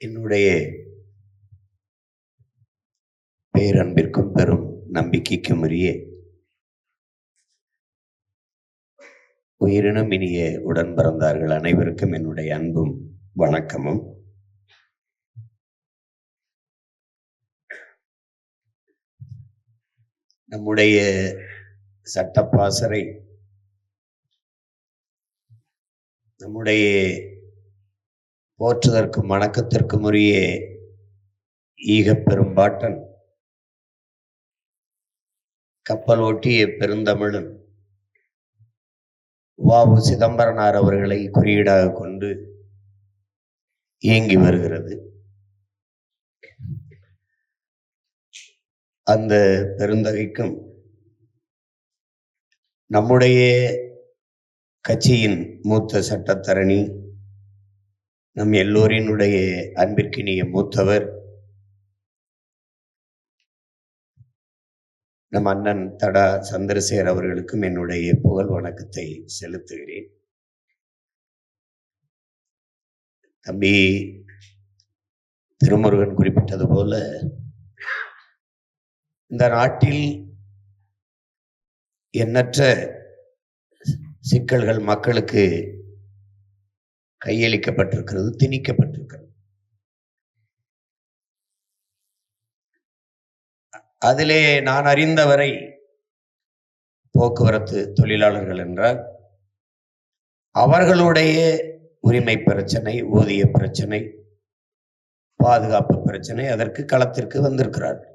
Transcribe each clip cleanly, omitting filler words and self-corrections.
என்னுடைய பேரன்பிற்கும் பெரும் நம்பிக்கைக்கும் உரிய உயிரினும் இனிய உடன் பிறந்தார்கள் அனைவருக்கும் என்னுடைய அன்பும் வணக்கமும். நம்முடைய சட்டப்பாசறை நம்முடைய போற்றுதற்கும் வணக்கத்திற்கும் உரிய ஈகப் பெரும்பாட்டன் கப்பல் ஓட்டிய பெருந்தமிழன் வ.உ. சிதம்பரனார் அவர்களை குறியீடாக கொண்டு இயங்கி வருகிறது. அந்த பெருந்தகைக்கும் நம்முடைய கட்சியின் மூத்த சட்டத்தரணி, நம் எல்லோரினுடைய அன்பிற்கினிய மூத்தவர், நம் அண்ணன் தடா சந்திரசேகர் அவர்களுக்கும் என்னுடைய புகழ் வணக்கத்தை செலுத்துகிறேன். தம்பி திருமுருகன் குறிப்பிட்டது போல, இந்த நாட்டில் எண்ணற்ற சிக்கல்கள் மக்களுக்கு கையளிக்கப்பட்டிருக்கிறது, திணிக்கப்பட்டிருக்கிறது. அதிலே நான் அறிந்தவரை போக்குவரத்து தொழிலாளர்கள் என்றால் அவர்களுடைய உரிமை பிரச்சனை, ஊதிய பிரச்சனை, பாதுகாப்பு பிரச்சனை, அதற்கு களத்திற்கு வந்திருக்கிறார்கள்.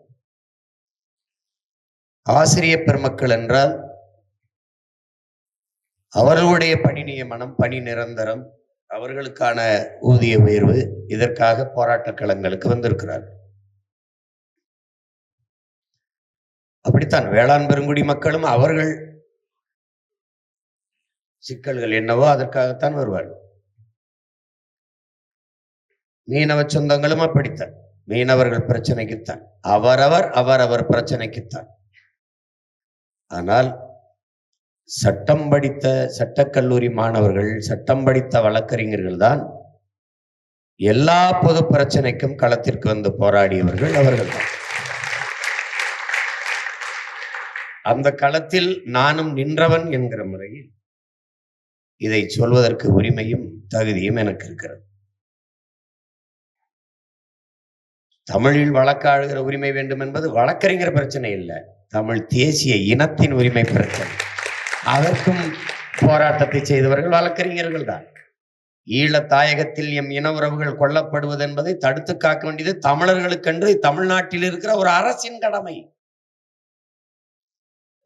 ஆசிரியர் பெருமக்கள் என்றால் அவர்களுடைய பணி நியமனம், பணி நிரந்தரம், அவர்களுக்கான ஊதிய உயர்வு, இதற்காக போராட்ட களங்களுக்கு வந்திருக்கிறார்கள். அப்படித்தான் வேளாண் பெருங்குடி மக்களும் அவர்கள் சிக்கல்கள் என்னவோ அதற்காகத்தான் வருவார்கள். மீனவ சொந்தங்களும் அப்படித்தான், மீனவர்கள் பிரச்சனைக்குத்தான், அவரவர் பிரச்சனைக்குத்தான். ஆனால் சட்டம் படித்த சட்டக்கல்லூரி மாணவர்கள், சட்டம் படித்த வழக்கறிஞர்கள் தான் எல்லா பொது பிரச்சனைக்கும் களத்திற்கு வந்து போராடியவர்கள் அவர்கள் தான். அந்த களத்தில் நானும் நின்றவன் என்கிற முறையில் இதை சொல்வதற்கு உரிமையும் தகுதியும் எனக்கு இருக்கிறது. தமிழில் வழக்காடுகிற உரிமை வேண்டும் என்பது வழக்கறிஞர் பிரச்சனை இல்லை, தமிழ் தேசிய இனத்தின் உரிமை பிரச்சனை. அதற்கும் போராட்டத்தை செய்தவர்கள் வழக்கறிஞர்கள் தான். ஈழ தாயகத்தில் எம் இன உறவுகள் கொல்லப்படுவது என்பதை தடுத்து காக்க வேண்டியது தமிழர்களுக்கென்று தமிழ்நாட்டில் இருக்கிற ஒரு அரசின் கடமை.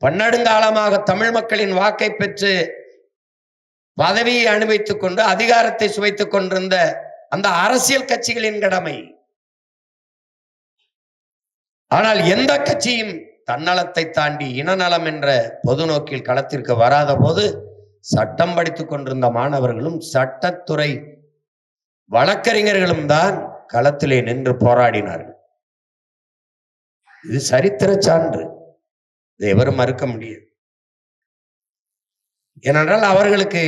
பன்னெடுங்காலமாக தமிழ் மக்களின் வாக்கை பெற்று பதவியை அனுபவித்துக் கொண்டு அதிகாரத்தை சுவைத்துக் கொண்டிருந்த அந்த அரசியல் கட்சிகளின் கடமை. ஆனால் எந்த கட்சியும் தன்னலத்தை தாண்டி இனநலம் என்ற பொது நோக்கில் களத்திற்கு வராத போது சட்டம் படித்துக் கொண்டிருந்த மாணவர்களும் சட்டத்துறை வழக்கறிஞர்களும் தான் களத்திலே நின்று போராடினார்கள். இது சரித்திர சான்று, இதை எவரும் மறுக்க முடியாது. ஏனென்றால் அவர்களுக்கு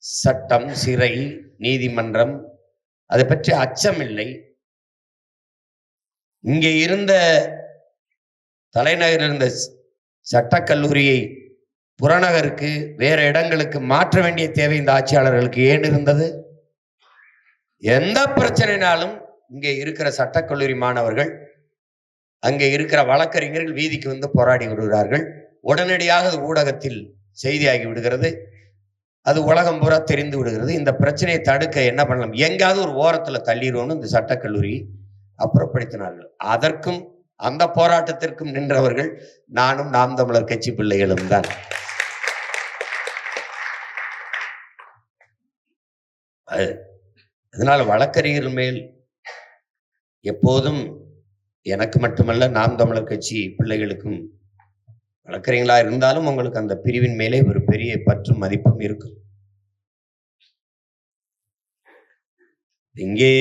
சட்டம், சிறை, நீதிமன்றம் அதை பற்றி அச்சம் இல்லை. இங்கே இருந்த தலைநகரில் இருந்த சட்டக்கல்லூரியை புறநகருக்கு, வேற இடங்களுக்கு மாற்ற வேண்டிய தேவை இந்த ஆட்சியாளர்களுக்கு ஏன் இருந்தது? எந்த பிரச்சனைனாலும் இங்கே இருக்கிற சட்டக்கல்லூரி மாணவர்கள், அங்கே இருக்கிற வழக்கறிஞர்கள் வீதிக்கு வந்து போராடி விடுகிறார்கள். உடனடியாக அது ஊடகத்தில் செய்தியாகி விடுகிறது, அது உலகம் பூரா தெரிந்து விடுகிறது. இந்த பிரச்சனையை தடுக்க என்ன பண்ணலாம், எங்காவது ஒரு ஓரத்துல தள்ளிடுவோம்னு இந்த சட்டக்கல்லூரி அப்புறப்படுத்தினார்கள். அதற்கும் அந்த போராட்டத்திற்கும் நின்றவர்கள் நானும் நாம் தமிழர் கட்சி பிள்ளைகளும் தான். அதனால வழக்கறிஞர்கள் மேல் எப்போதும் எனக்கு மட்டுமல்ல, நாம் தமிழர் கட்சி பிள்ளைகளுக்கும், வழக்கறிஞர்களா இருந்தாலும் உங்களுக்கு அந்த பிரிவின் மேலே ஒரு பெரிய பற்றும் மதிப்பும் இருக்கும். இங்கே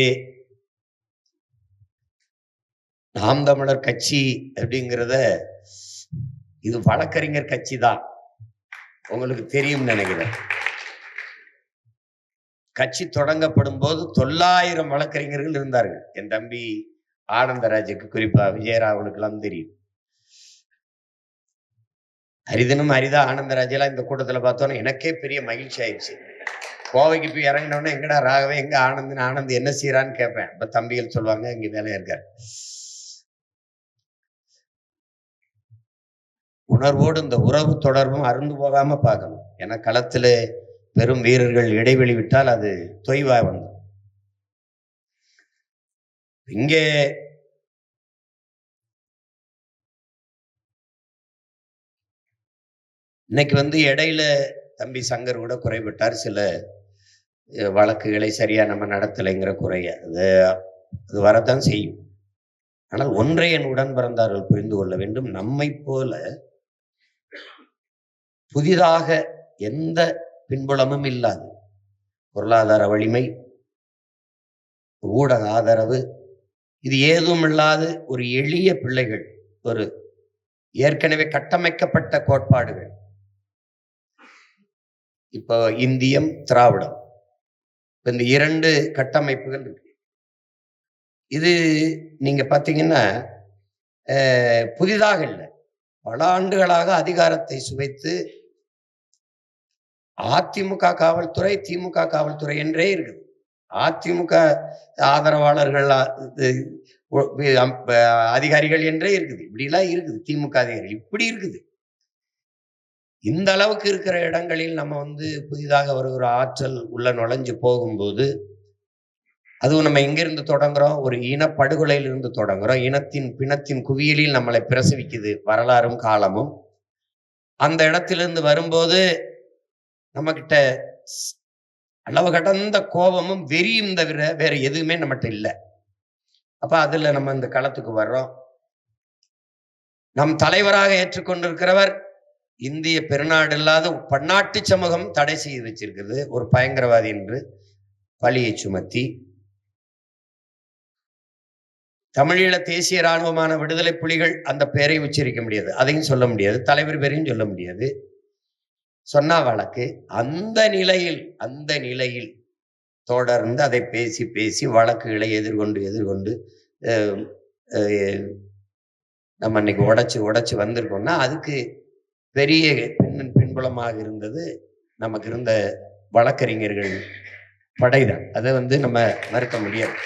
நாம் தமிழர் கட்சி அப்படிங்கிறத, இது வழக்கறிஞர் கட்சி தான், உங்களுக்கு தெரியும் நினைக்கிறேன். கட்சி தொடங்கப்படும் போது 900 வழக்கறிஞர்கள் இருந்தார்கள். என் தம்பி ஆனந்தராஜுக்கு, குறிப்பா விஜயராவனுக்கு எல்லாம் தெரியும். அரிதனும் அரிதா ஆனந்தராஜ் எல்லாம் இந்த கூட்டத்துல பார்த்தோன்னா எனக்கே பெரிய மகிழ்ச்சி ஆயிடுச்சு. கோவைக்கு போய் இறங்கினோன்னா எங்கடா ராகவே, எங்க ஆனந்த், ஆனந்த் என்ன செய்யறான்னு கேட்பேன். இப்ப தம்பிகள் சொல்லுவாங்க இங்க வேலையா இருக்காரு. உணர்வோடு இந்த உறவு தொடர்பும் அருந்து போகாம பார்க்கணும். ஏன்னா களத்துல பெரும் வீரர்கள் இடைவெளி விட்டால் அது தொய்வா வந்து இங்கே இன்னைக்கு இடையில தம்பி சங்கர் கூட குறைபட்டார். சில வழக்குகளை சரியா நம்ம நடத்தலைங்கிற குறைய அது வரத்தான் செய்யும். ஆனால் ஒன்றை என் உடன் பிறந்தார்கள் புரிந்து கொள்ள வேண்டும். நம்மை போல புதிதாக எந்த பின்புலமும் இல்லாது, பொருளாதார வலிமை, ஊடக ஆதரவு, இது ஏதும் இல்லாது ஒரு எளிய பிள்ளைகள், ஒரு ஏற்கனவே கட்டமைக்கப்பட்ட கோட்பாடுகள். இப்போ இந்தியம், திராவிடம், இந்த 2 கட்டமைப்புகள் இருக்கு. இது நீங்க பாத்தீங்கன்னா புதிதாக இல்லை, பல ஆண்டுகளாக அதிகாரத்தை சுவைத்து அதிமுக காவல்துறை, திமுக காவல்துறை என்றே இருக்குது. அதிமுக ஆதரவாளர்கள் அதிகாரிகள் என்றே இருக்குது. இப்படி எல்லாம் இருக்குது. திமுக அதிகாரிகள் இப்படி இருக்குது. இந்த அளவுக்கு இருக்கிற இடங்களில் நம்ம புதிதாக வருகிற ஆற்றல் உள்ள நுழைஞ்சு போகும்போது, அதுவும் நம்ம எங்கிருந்து தொடங்குறோம்? ஒரு இனப்படுகொலையிலிருந்து தொடங்குறோம். பிணத்தின் குவியலில் நம்மளை பிரசவிக்குது வரலாறும் காலமும். அந்த இடத்திலிருந்து வரும்போது நம்ம கிட்ட அளவு கடந்த கோபமும் வெறியும் தவிர வேற எதுவுமே நம்மகிட்ட இல்லை. அப்ப அதுல நம்ம இந்த களத்துக்கு வர்றோம். நம் தலைவராக ஏற்றுக்கொண்டிருக்கிறவர் இந்திய பெருநாடு இல்லாத பன்னாட்டு சமூகம் தடை செய்து வச்சிருக்கிறது. ஒரு பயங்கரவாதி என்று பழியை சுமத்தி, தமிழீழ தேசிய இராணுவமான விடுதலை புலிகள் அந்த பெயரை உச்சரிக்க முடியாது, அதையும் சொல்ல முடியாது, தலைவர் பேரையும் சொல்ல முடியாது. சொன்னா வழக்கு. அந்த நிலையில் தொடர்ந்து அதை பேசி பேசி வழக்குகளை எதிர்கொண்டு நம்ம இன்னைக்கு உடைச்சு வந்திருக்கோம்னா அதுக்கு பெரிய பின்புலமாக இருந்தது நமக்கு இருந்த வழக்கறிஞர்கள் படைதான். அதை நம்ம மறுக்க முடியாது.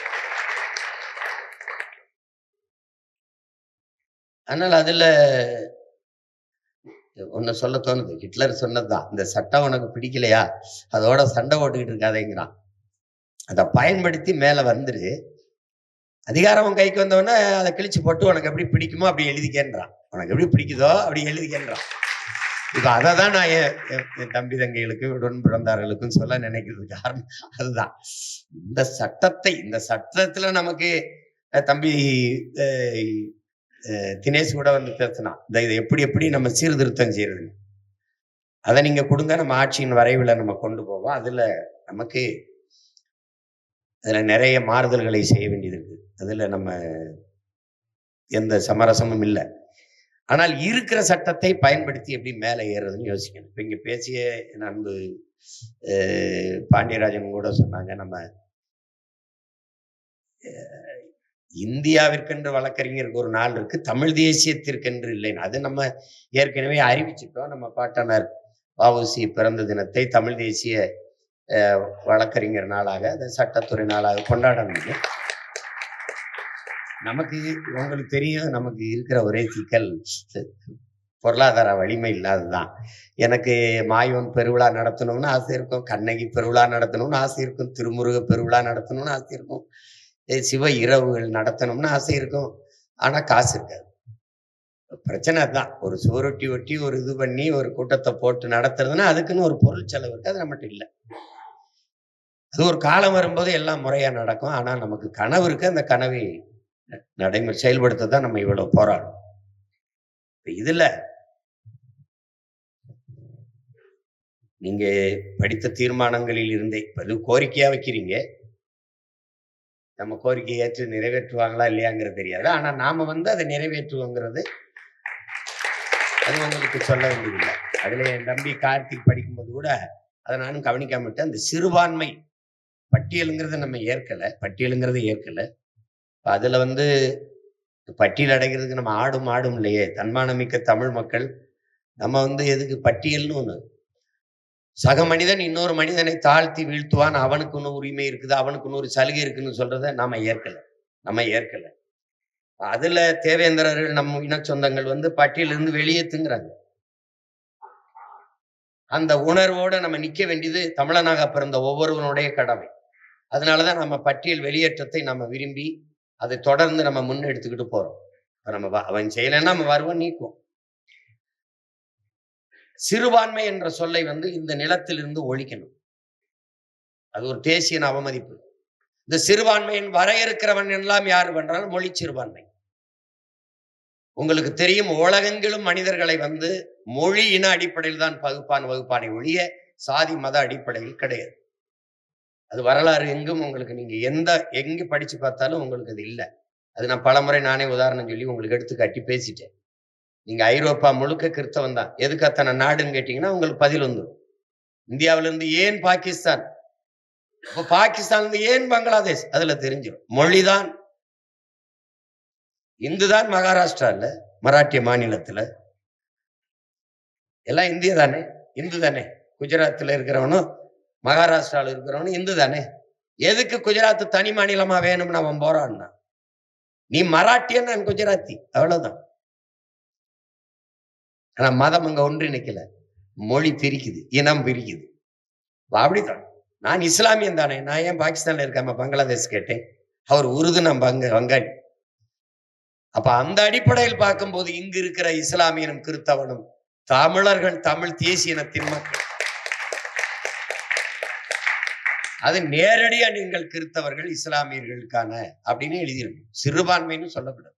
ஆனால் அதுல ஒன்னு சொல்ல தோணுது. ஹிட்லர் சொன்னதுதான், இந்த சட்டம் உனக்கு பிடிக்கலையா அதோட சண்டை போட்டுக்கிட்டு இருக்காதேங்கிறான். அதை பயன்படுத்தி மேல வந்துரு, அதிகாரம் கைக்கு வந்தவொடனே அதை கிழிச்சு போட்டு உனக்கு எப்படி பிடிக்குமோ அப்படி எழுதிக்கேன்றான். உனக்கு எப்படி பிடிக்குதோ அப்படி எழுதிக்கேன்றான். இப்ப அதைதான் நான் என் தம்பி தங்கைகளுக்கு, உடன் பிறந்தார்களுக்கும் சொல்ல நினைக்கிறது காரணம் அதுதான். இந்த சட்டத்துல நமக்கு தம்பி தினேஷ் கூட பேசினான், இதை எப்படி நம்ம சீர்திருத்தம் செய்யறது, அதை நீங்க கொடுங்க, நம்ம ஆட்சியின் வரைவில் நம்ம கொண்டு போவோம். அதுல நிறைய மாறுதல்களை செய்ய வேண்டியது இருக்கு. அதுல நம்ம எந்த சமரசமும் இல்லை. ஆனால் இருக்கிற சட்டத்தை பயன்படுத்தி எப்படி மேலே ஏறுறதுன்னு யோசிக்கணும். இப்ப இங்க பேசிய அன்பு பாண்டியராஜன் கூட சொன்னாங்க, நம்ம இந்தியாவிற்கென்று வழக்கறிஞருக்கு ஒரு நாள் இருக்கு, தமிழ் தேசியத்திற்கென்று இல்லைன்னு. அது நம்ம ஏற்கனவே அறிவிச்சிட்டோம். நம்ம பாட்டனர் வ.உ.சி பிறந்த தினத்தை தமிழ் தேசிய வழக்கறிஞர் நாளாக, அந்த சட்டத்துறை நாளாக கொண்டாடணும். நமக்கு உங்களுக்கு தெரியும், நமக்கு இருக்கிற ஒரே சிக்கல் பொருளாதார வலிமை இல்லாததுதான். எனக்கு மாயோன் பெருவிழா நடத்தணும்னு ஆசை இருக்கும், கண்ணகி பெருவிழா நடத்தணும்னு ஆசை இருக்கும், திருமுருக பெருவிழா நடத்தணும்னு ஆசை இருக்கும், சிவ இரவுகள் நடத்தணும்னு ஆசை இருக்கும். ஆனா காசு இருக்காது. பிரச்சனை தான். ஒரு சுவரொட்டி ஒட்டி ஒரு இது பண்ணி ஒரு கூட்டத்தை போட்டு நடத்துறதுன்னா அதுக்குன்னு ஒரு பொருள் செலவு இருக்கு. அது நம்மகிட்ட இல்லை. அது ஒரு காலம் வரும்போது எல்லாம் முறையா நடக்கும். ஆனா நமக்கு கனவு இருக்கு, அந்த கனவை நடைமுறை செயல்படுத்த நம்ம இவ்வளவு போராடும். இதுல நீங்க படித்த தீர்மானங்களில் இருந்தே அது கோரிக்கையா வைக்கிறீங்க. நம்ம கோரிக்கையை ஏற்று நிறைவேற்றுவாங்களா இல்லையாங்கிறது தெரியாது. ஆனா நாம அதை நிறைவேற்றுவோங்கிறது அது உங்களுக்கு சொல்ல வேண்டியதில்லை. அதுல என் தம்பி கார்த்திக் படிக்கும்போது கூட அதை நானும் கவனிக்காம விட்டேன். அந்த சிறுபான்மை பட்டியலுங்கிறத நம்ம ஏற்கல. அதுல பட்டியல் அடைகிறதுக்கு நம்ம ஆடும் இல்லையே. தன்மானமிக்க தமிழ் மக்கள் நம்ம எதுக்கு பட்டியல்னு ஒண்ணு. சக மனிதன் இன்னொரு மனிதனை தாழ்த்தி வீழ்த்துவான், அவனுக்கு இன்னும் உரிமை இருக்குது, அவனுக்கு இன்னொரு சலுகை இருக்குன்னு சொல்றத நம்ம ஏற்கல. அதுல தேவேந்திரர்கள் நம்ம இன சொந்தங்கள் பட்டியலிருந்து வெளியேத்துங்கிறாங்க. அந்த உணர்வோட நம்ம நிக்க வேண்டியது தமிழனாக பிறந்த ஒவ்வொருவனுடைய கடமை. அதனாலதான் நம்ம பட்டியல் வெளியேற்றத்தை நம்ம விரும்பி அதை தொடர்ந்து நம்ம முன்னெடுத்துக்கிட்டு போறோம். நம்ம அவன் செய்யலைன்னா நம்ம வருவோம், நீக்கும். சிறுபான்மை என்ற சொல்லை இந்த நிலத்திலிருந்து ஒழிக்கணும். அது ஒரு தேசிய அவமதிப்பு. இந்த சிறுபான்மையின் வரையறுக்கிறவன் எல்லாம் யாரு பண்றாலும் மொழி சிறுபான்மை. உங்களுக்கு தெரியும், உலகெங்கிலும் மனிதர்களை மொழி இன அடிப்படையில் தான் வகுப்பானை ஒழிய சாதி மத அடிப்படையில் கிடையாது. அது வரலாறு எங்கும் உங்களுக்கு நீங்க எங்க படிச்சு பார்த்தாலும் உங்களுக்கு அது இல்லை. அது நான் பலமுறை நானே உதாரணம் சொல்லி உங்களுக்கு எடுத்து காட்டி பேசிட்டேன். நீங்க ஐரோப்பா முழுக்க கிறிஸ்தவன் தான், எதுக்கு அத்தனை நாடுன்னு கேட்டீங்கன்னா உங்களுக்கு பதில் வந்துடும். இந்தியாவில இருந்து ஏன் பாகிஸ்தான், இப்போ பாகிஸ்தான் இருந்து ஏன் பங்களாதேஷ், அதுல தெரிஞ்சிடும். மொழிதான். இந்துதான் மகாராஷ்டிரால, மராட்டிய மாநிலத்துல எல்லாம் இந்திய தானே, இந்து தானே. குஜராத்ல இருக்கிறவனும் மகாராஷ்டிரால இருக்கிறவனும் இந்து தானே. எதுக்கு குஜராத் தனி மாநிலமா வேணும்னு அவன் போறான்னா, நீ மராட்டியன், நான் குஜராத்தி, அவ்வளவுதான். ஆனா மதம் அங்க ஒன்றிணைக்கல, மொழி பிரிக்குது, இனம் பிரிக்குது. அப்படித்தான். நான் இஸ்லாமியன் தானே, நான் ஏன் பாகிஸ்தான்ல இருக்காம பங்களாதேஷ் கேட்டேன். அவர் உருது, நான் வங்காளி. அப்ப அந்த அடிப்படையில் பார்க்கும்போது இங்கு இருக்கிற இஸ்லாமியனும் கிறிஸ்தவனும் தமிழர்கள், தமிழ் தேசிய இனத்தின் மக்கள். அது நேரடியா நீங்கள் கிறிஸ்தவர்கள் இஸ்லாமியர்களுக்கான அப்படின்னு எழுதியிருக்கும். சிறுபான்மைன்னு சொல்லக்கூடாது.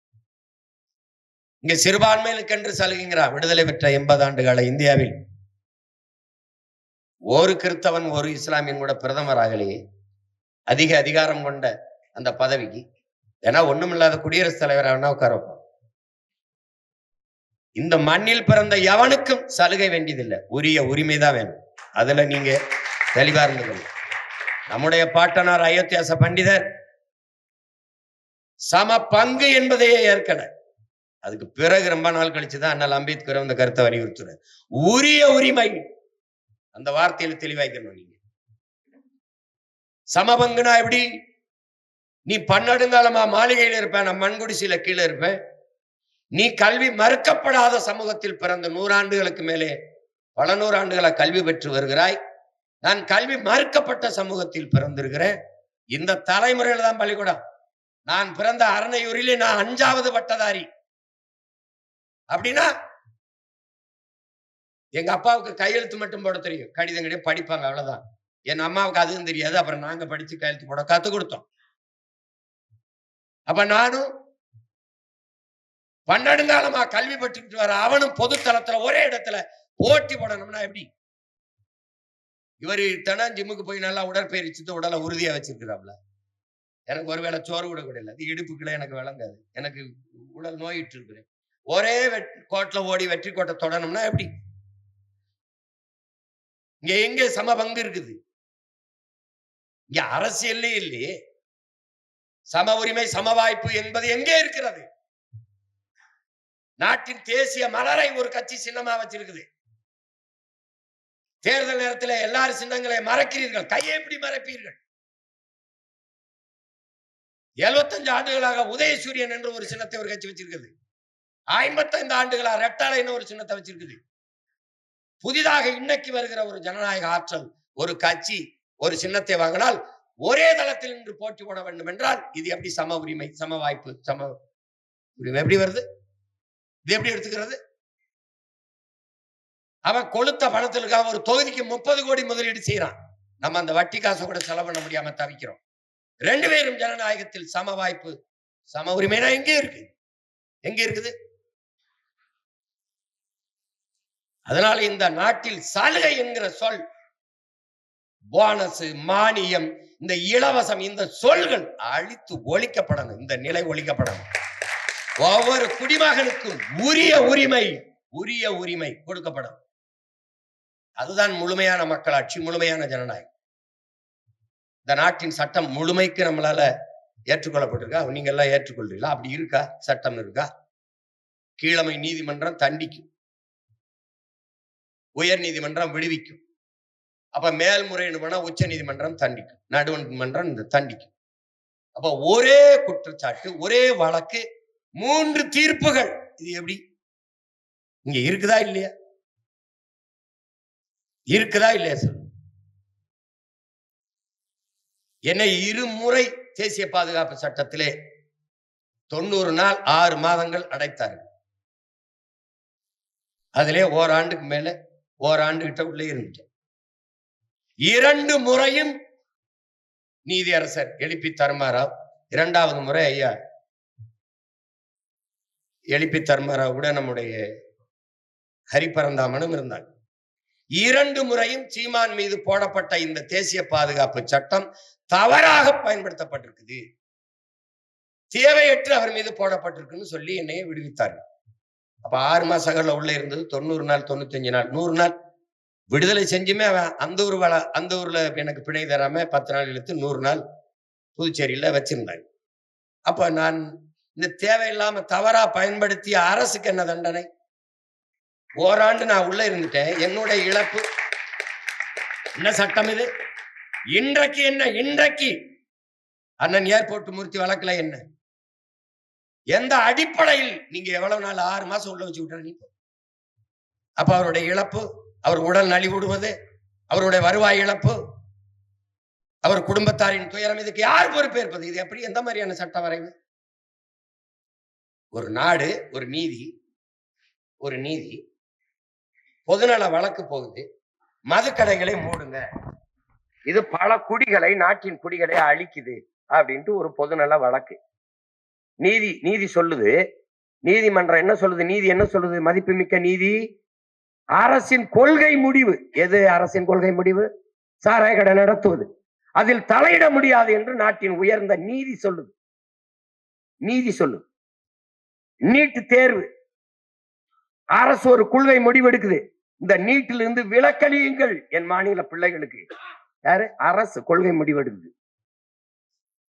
இங்க சிறுபான்மையிலுக்கென்று சலுகைங்கிறார். விடுதலை பெற்ற 80 ஆண்டு கால இந்தியாவில் ஒரு கிறிஸ்தவன் ஒரு இஸ்லாமியன் கூட பிரதமர் ஆகலையே. அதிக அதிகாரம் கொண்ட அந்த பதவிக்கு ஏன்னா ஒண்ணுமில்லாத குடியரசுத் தலைவர் வேணா உட்கார வைப்பான். இந்த மண்ணில் பிறந்த எவனுக்கும் சலுகை வேண்டியதில்லை, உரிய உரிமைதான் வேணும். அதுல நீங்க தெளிவா இருந்தது. நம்முடைய பாட்டனார் அயோத்தியாச பண்டிதர் சம பங்கு என்பதையே ஏற்கல. அதுக்கு பிறகு ரொம்ப நாள் கழிச்சுதான் அண்ணல் அம்பேத்கர் அந்த கருத்தை வலியுறுத்துறார். உரிய உரிமை, அந்த வார்த்தையில தெளிவாய்க்கணும். நீங்க சமபங்குனா எப்படி? நீ பன்னெடுங்காலமா மாளிகையில் இருப்ப, நான் மண்குடிசையில கீழே இருப்பேன். நீ கல்வி மறுக்கப்படாத சமூகத்தில் பிறந்த 100 ஆண்டுகளுக்கு மேலே பல 100 ஆண்டுகளா கல்வி பெற்று வருகிறாய். நான் கல்வி மறுக்கப்பட்ட சமூகத்தில் பிறந்திருக்கிறேன். இந்த தலைமுறையில தான் பள்ளிக்கூடம். நான் பிறந்த அரணையூரிலே நான் 5வது பட்டதாரி. அப்படின்னா எங்க அப்பாவுக்கு கையெழுத்து மட்டும் போட தெரியும், கடிதம் கிடையாது, படிப்பாங்க, அவ்வளவுதான். என் அம்மாவுக்கு அதுவும் தெரியாது. அப்புறம் நாங்க படிச்சு கையெழுத்து போட கத்து கொடுத்தோம். அப்ப நானும் 12 காலமா கல்வி பெற்றுக்கிட்டு வர அவனும் பொதுத்தளத்துல ஒரே இடத்துல போட்டி போடணும்னா எப்படி? இவரு தினம் ஜிம்முக்கு போய் நல்லா உடற்பயிற்சி உடலை உறுதியா வச்சிருக்கிறாப்ல. எனக்கு ஒருவேளை சோறு கூட இல்லை, அது இடுப்புக்குள்ள எனக்கு விளங்காது, எனக்கு உடல் நோயிட்டு இருக்கிறேன். ஒரே கோட்டில் ஓடி வெற்றி கோட்டை தொடணும்னா எப்படி? இங்க எங்க சம பங்கு இருக்குது? இங்க அரசியல்லே இல்லையே. சம உரிமை சம வாய்ப்பு என்பது எங்கே இருக்கிறது? நாட்டின் தேசிய மலரை ஒரு கட்சி சின்னமா வச்சிருக்குது. தேர்தல் நேரத்தில் எல்லாரும் சின்னங்களை மறைக்கிறீர்கள், கையை எப்படி மறைப்பீர்கள்? 75 ஆண்டுகளாக உதயசூரியன் என்று ஒரு சின்னத்தை ஒரு கட்சி வச்சிருக்குது. 55 ஆண்டுகளா ரெட்டாலைன்னு ஒரு சின்னத்தை வச்சிருக்குது. புதிதாக இன்னைக்கு வருகிற ஒரு ஜனநாயக ஆற்றல் ஒரு கட்சி ஒரு சின்னத்தை வாங்கினால் ஒரே தளத்தில் நின்று போட்டி போட வேண்டும் என்றால் இது எப்படி சம உரிமை சம வாய்ப்பு சம உரிமை எப்படி வருது? இது எப்படி எடுத்துக்கிறது? அவன் கொளுத்த பணத்திற்காக ஒரு தொகுதிக்கு 30 கோடி முதலீடு செய்யறான். நம்ம அந்த வட்டி காசை கூட செலவு பண்ண முடியாம தவிக்கிறோம். 2 பேரும் ஜனநாயகத்தில் சம வாய்ப்பு சம உரிமைனா எங்கே இருக்கு? எங்க இருக்குது? அதனால இந்த நாட்டில் சலுகை என்கிற சொல், போனஸ், மானியம், இந்த இலவசம், இந்த சொல்கள் அழித்து ஒழிக்கப்படணும். இந்த நிலை ஒழிக்கப்படணும். ஒவ்வொரு குடிமகனுக்கும் உரிய உரிமை கொடுக்கப்படும். அதுதான் முழுமையான மக்களாட்சி, முழுமையான ஜனநாயகம். இந்த நாட்டின் சட்டம் முழுமைக்கு நம்மளால ஏற்றுக்கொள்ளப்பட்டிருக்கா? நீங்க எல்லாம் ஏற்றுக்கொள்றீங்களா? அப்படி இருக்கா? சட்டம் இருக்கா? கீழமை நீதிமன்றம் தண்டிக்கும், உயர் நீதிமன்றம் விடுவிக்கும். அப்ப மேல்முறையீடு பண்ணா உச்ச நீதிமன்றம் தண்டிக்கும், நடுவன்மன்றம் தண்டிக்கும். அப்ப ஒரே குற்றச்சாட்டு, ஒரே வழக்கு, 3 தீர்ப்புகள். இது எப்படி இங்க இருக்குதா இல்லையா? இருக்குதா இல்லையா சார்? என்னை 2 முறை தேசிய பாதுகாப்பு சட்டத்திலே 90 நாள் 6 மாதங்கள் அடைத்தார்கள். அதிலே ஓராண்டுக்கு மேல ஓராண்டு கிட்ட உள்ளே இருந்துட்டேன். 2 முறையும் நீதியரசர் எழுப்பி தர்மாராவ், 2வது முறை ஐயா எழுப்பி தர்மாராவ் கூட நம்முடைய ஹரிபரந்தாமனும் இருந்தாங்க. 2 முறையும் சீமான் மீது போடப்பட்ட இந்த தேசிய பாதுகாப்பு சட்டம் தவறாக பயன்படுத்தப்பட்டிருக்குது, தேவையற்று அவர் மீது போடப்பட்டிருக்குன்னு சொல்லி என்னைய விடுவித்தார்கள். அப்ப 6 மாசங்கள்ல உள்ள இருந்தது 90 நாள், 95 நாள், 100 நாள் விடுதலை செஞ்சுமே அவன் அந்த ஊர்ல எனக்கு பிணை தராம 10 நாள் இழுத்து 100 நாள் புதுச்சேரியில வச்சிருந்தாங்க. அப்ப நான் இந்த தேவையில்லாம தவறா பயன்படுத்திய அரசுக்கு என்ன தண்டனை? ஓராண்டு நான் உள்ள இருந்துட்டேன். என்னுடைய இழப்பு என்ன? சட்டம் இது. இன்றைக்கு என்ன? இன்றைக்கு அண்ணன் ஏர்போர்ட் மூர்த்தி வழக்குல என்ன? எந்த அடிப்படையில் நீங்க எவ்வளவு நாள் 6 மாசம் உள்ள வச்சு விட்டுறீங்க? அப்ப அவருடைய இழப்பு, அவர் உடல் நலிவுடுவது, அவருடைய வருவாய் இழப்பு, அவர் குடும்பத்தாரின் துயரம், இதுக்கு யார் பொறுப்பேற்பது? இது எப்படி, எந்த மாதிரியான சட்டம் வரைவு? ஒரு நாடு, ஒரு நீதி பொதுநல வழக்கு போகுது, மதுக்கடைகளை மூடுங்க, இது பல குடிகளை, நாட்டின் குடிகளை அழிக்குது அப்படின்ட்டு ஒரு பொதுநல வழக்கு. நீதி சொல்லுது, நீதிமன்றம் என்ன சொல்லுது? நீதி என்ன சொல்லுது? மதிப்புமிக்க நீதி, அரசின் கொள்கை முடிவு. எது அரசின் கொள்கை முடிவு? சாராய கடை நடத்துவது. அதில் தலையிட முடியாது என்று நாட்டின் உயர்ந்த நீதி சொல்லுது. நீட் தேர்வு, அரசு ஒரு கொள்கை முடிவெடுக்குது, இந்த நீட்டிலிருந்து விலக்களியுங்கள் என் மாநில பிள்ளைகளுக்கு. யாரு? அரசு கொள்கை முடிவெடுக்குது.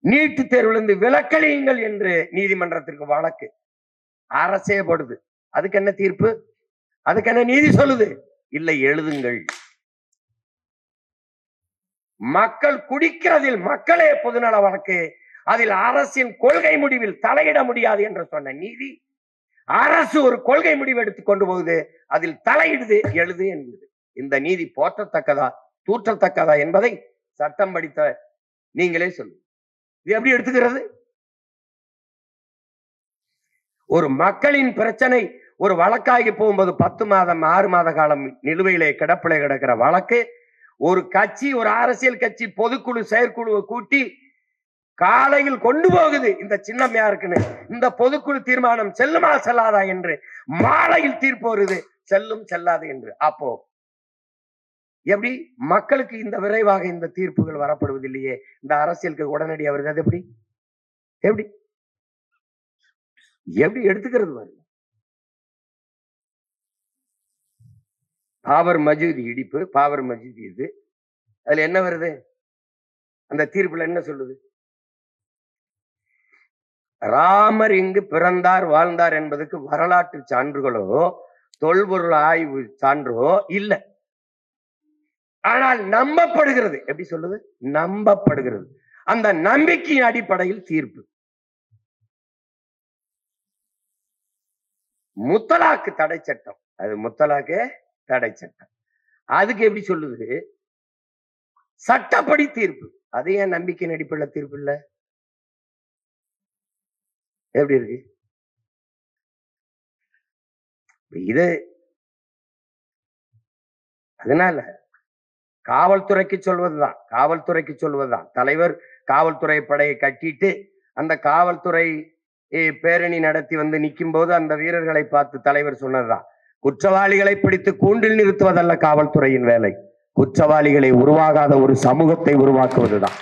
நீட்டு தேர்விலிருந்து விலக்களியுங்கள் என்று நீதிமன்றத்திற்கு வழக்கு அரசே போடுது. அதுக்கு என்ன தீர்ப்பு? அதுக்கு என்ன நீதி சொல்லுது? இல்லை, எழுதுங்கள். மக்கள் குடிக்கிறதில் மக்களே பொதுநல வழக்கு, அதில் அரசின் கொள்கை முடிவில் தலையிட முடியாது என்று சொன்ன நீதி, அரசு ஒரு கொள்கை முடிவு எடுத்துக் கொண்டு போகுது, அதில் தலையிடுது, எழுது என்பது. இந்த நீதி போற்றத்தக்கதா தூற்றத்தக்கதா என்பதை சட்டம் படித்த நீங்களே சொல்லுங்க. இது எப்படி எடுத்துக்கிறது? ஒரு மக்களின் பிரச்சனை ஒரு வழக்காகி போகும்போது 10 மாதம் 6 மாத காலம் நிலுவையிலே கிடப்பிலே கிடக்கிற வழக்கு, ஒரு கட்சி, ஒரு அரசியல் கட்சி பொதுக்குழு செயற்குழுவை கூட்டி காலையில் கொண்டு போகுது, இந்த சின்னம் யாருக்குன்னு, இந்த பொதுக்குழு தீர்மானம் செல்லுமா செல்லாதா என்று, மாலையில் தீர்ப்பு வருது, செல்லும் செல்லாது என்று. அப்போ எப்படி மக்களுக்கு இந்த விரைவாக இந்த தீர்ப்புகள் வரப்படுவதில்லையே, இந்த அரசியலுக்கு உடனடி வருது, அது எப்படி எப்படி எப்படி எடுத்துக்கிறது? பாருங்க, பாபர் மஜூதி இடிப்பு, பாபர் மஜூதி இது, அதுல என்ன வருது? அந்த தீர்ப்புல என்ன சொல்லுது? ராமர் இங்கு பிறந்தார் வாழ்ந்தார் என்பதுக்கு வரலாற்று சான்றுகளோ தொல்பொருள் ஆய்வு சான்றோ இல்ல, ஆனால் நம்பப்படுகிறது. எப்படி சொல்லுது? நம்பப்படுகிறது. அந்த நம்பிக்கையின் அடிப்படையில் தீர்ப்பு. முத்தலாக்கு தடை சட்டம், அது முத்தலாக்கு தடை சட்டம், அதுக்கு எப்படி சொல்லுது? சட்டப்படி தீர்ப்பு. அது ஏன் நம்பிக்கையின் அடிப்படையில் தீர்ப்பு இல்ல? எப்படி இருக்கு இது? அதனால காவல்துறைக்கு சொல்வதுதான் தலைவர் காவல்துறை படையை கட்டிட்டு அந்த காவல்துறை பேரணி நடத்தி வந்து நிற்கும் போது அந்த வீரர்களை பார்த்து தலைவர் சொன்னதுதான், குற்றவாளிகளை பிடித்து கூண்டில் நிறுத்துவதல்ல காவல்துறையின் வேலை, குற்றவாளிகளை உருவாகாத ஒரு சமூகத்தை உருவாக்குவதுதான்.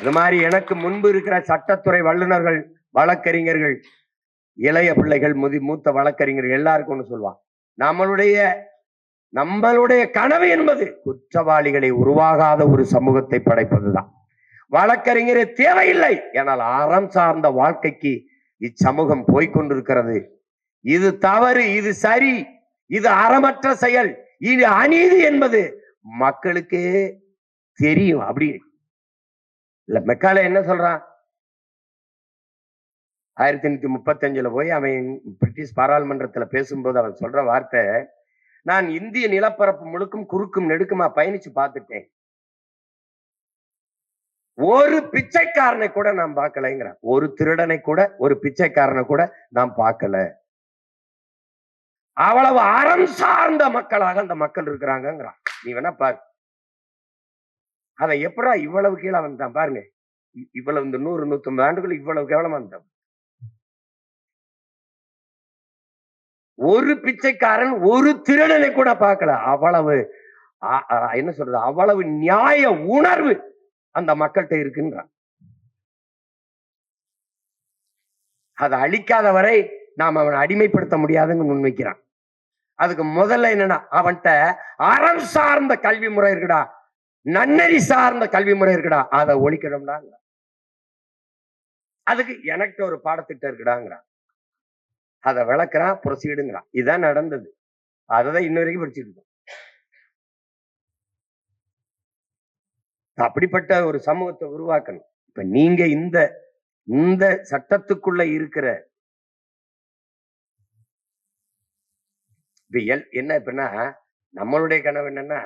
அது மாதிரி எனக்கு முன்பு இருக்கிற சட்டத்துறை வல்லுநர்கள், வழக்கறிஞர்கள், இளைய பிள்ளைகள், மூத்த வழக்கறிஞர்கள் எல்லாருக்கும் ஒண்ணு சொல்லுவாங்க, நம்மளுடைய கனவு என்பது குற்றவாளிகளை உருவாகாத ஒரு சமூகத்தை படைப்பதுதான். வழக்கறிஞரே தேவையில்லை. ஆனால் அறம் சார்ந்த வாழ்க்கைக்கு இச்சமூகம் போய்கொண்டிருக்கிறது. இது தவறு, இது சரி, இது அறமற்ற செயல், இது அநீதி என்பது மக்களுக்கே தெரியும். அப்படி இல்ல. மெக்காலே என்ன சொல்றான்? 1835 போய் அவன் பிரிட்டிஷ் பாராளுமன்றத்துல பேசும்போது அவன் சொல்ற வார்த்தை, நான் இந்திய நிலப்பரப்பு முழுக்கும் குறுக்கும் நெடுக்குமா பயணிச்சு பார்த்துட்டேன், ஒரு பிச்சைக்காரனை கூட நான் பார்க்கலைங்கிறான். ஒரு திருடனை கூட, ஒரு பிச்சைக்காரனை கூட நான் பார்க்கல. அவ்வளவு அறம் சார்ந்த மக்களாக அந்த மக்கள் இருக்கிறாங்கிறான். நீ வேணா பாரு. அதை எப்படா இவ்வளவு கீழே வந்தான் பாருங்க. இவ்வளவு இந்த 100-150 ஆண்டுகள் இவ்வளவு கேவலமா இருந்தான். ஒரு பிச்சைக்காரன், ஒரு திருடனை கூட பார்க்கல. அவ்வளவு என்ன சொல்றது, அவ்வளவு நியாய உணர்வு அந்த மக்கள்கிட்ட இருக்குன்றான். அதை அழிக்காத வரை நாம் அவனை அடிமைப்படுத்த முடியாதுன்னு முன்வைக்கிறான். அதுக்கு முதல்ல என்னன்னா, அவன்கிட்ட அறம் சார்ந்த கல்வி முறை இருக்குடா, நன்னறி சார்ந்த கல்வி முறை இருக்குடா, அதை ஒழிக்கணும்டா. அதுக்கு எனக்கு ஒரு பாடத்திட்டம் இருக்குடாங்கிறான். அதை விளக்குறான், ப்ரொசீடுங்கிறான். இதுதான் நடந்தது. அததான் இன்ன வரைக்கும் படிச்சுட்டு இருக்கோம். அப்படிப்பட்ட ஒரு சமூகத்தை உருவாக்கணும். இப்ப நீங்க இந்த சட்டத்துக்குள்ள இருக்கிற என்ன இப்பன்னா, நம்மளுடைய கனவு என்னன்னா,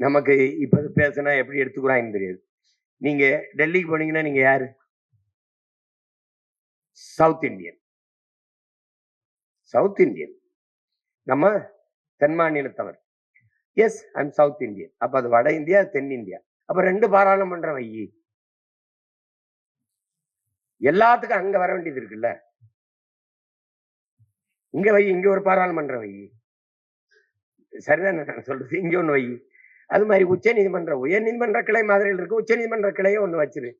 நமக்கு இப்ப பேசினா எப்படி எடுத்துக்கிறாங்கன்னு தெரியாது. நீங்க டெல்லிக்கு போனீங்கன்னா நீங்க யாரு? South Indian. South Indian. நம்ம தென் மாநிலத்தவர். Yes, I'm south Indian. அப்ப அது வட இந்தியா, தென் இந்தியா. அப்ப 2 பாராளுமன்றம் வை. எல்லாத்துக்கும் அங்க வர வேண்டியது இருக்குல்ல. இங்க வை, இங்க ஒரு பாராளுமன்றம் வை. சரிதான் நான் சொல்றது. இங்க ஒண்ணு வை. அது மாதிரி உச்ச நீதிமன்றம், உயர் நீதிமன்ற கிளை மாதிரியில் இருக்கு, உச்ச நீதிமன்ற கிளையே ஒண்ணு வச்சிரு.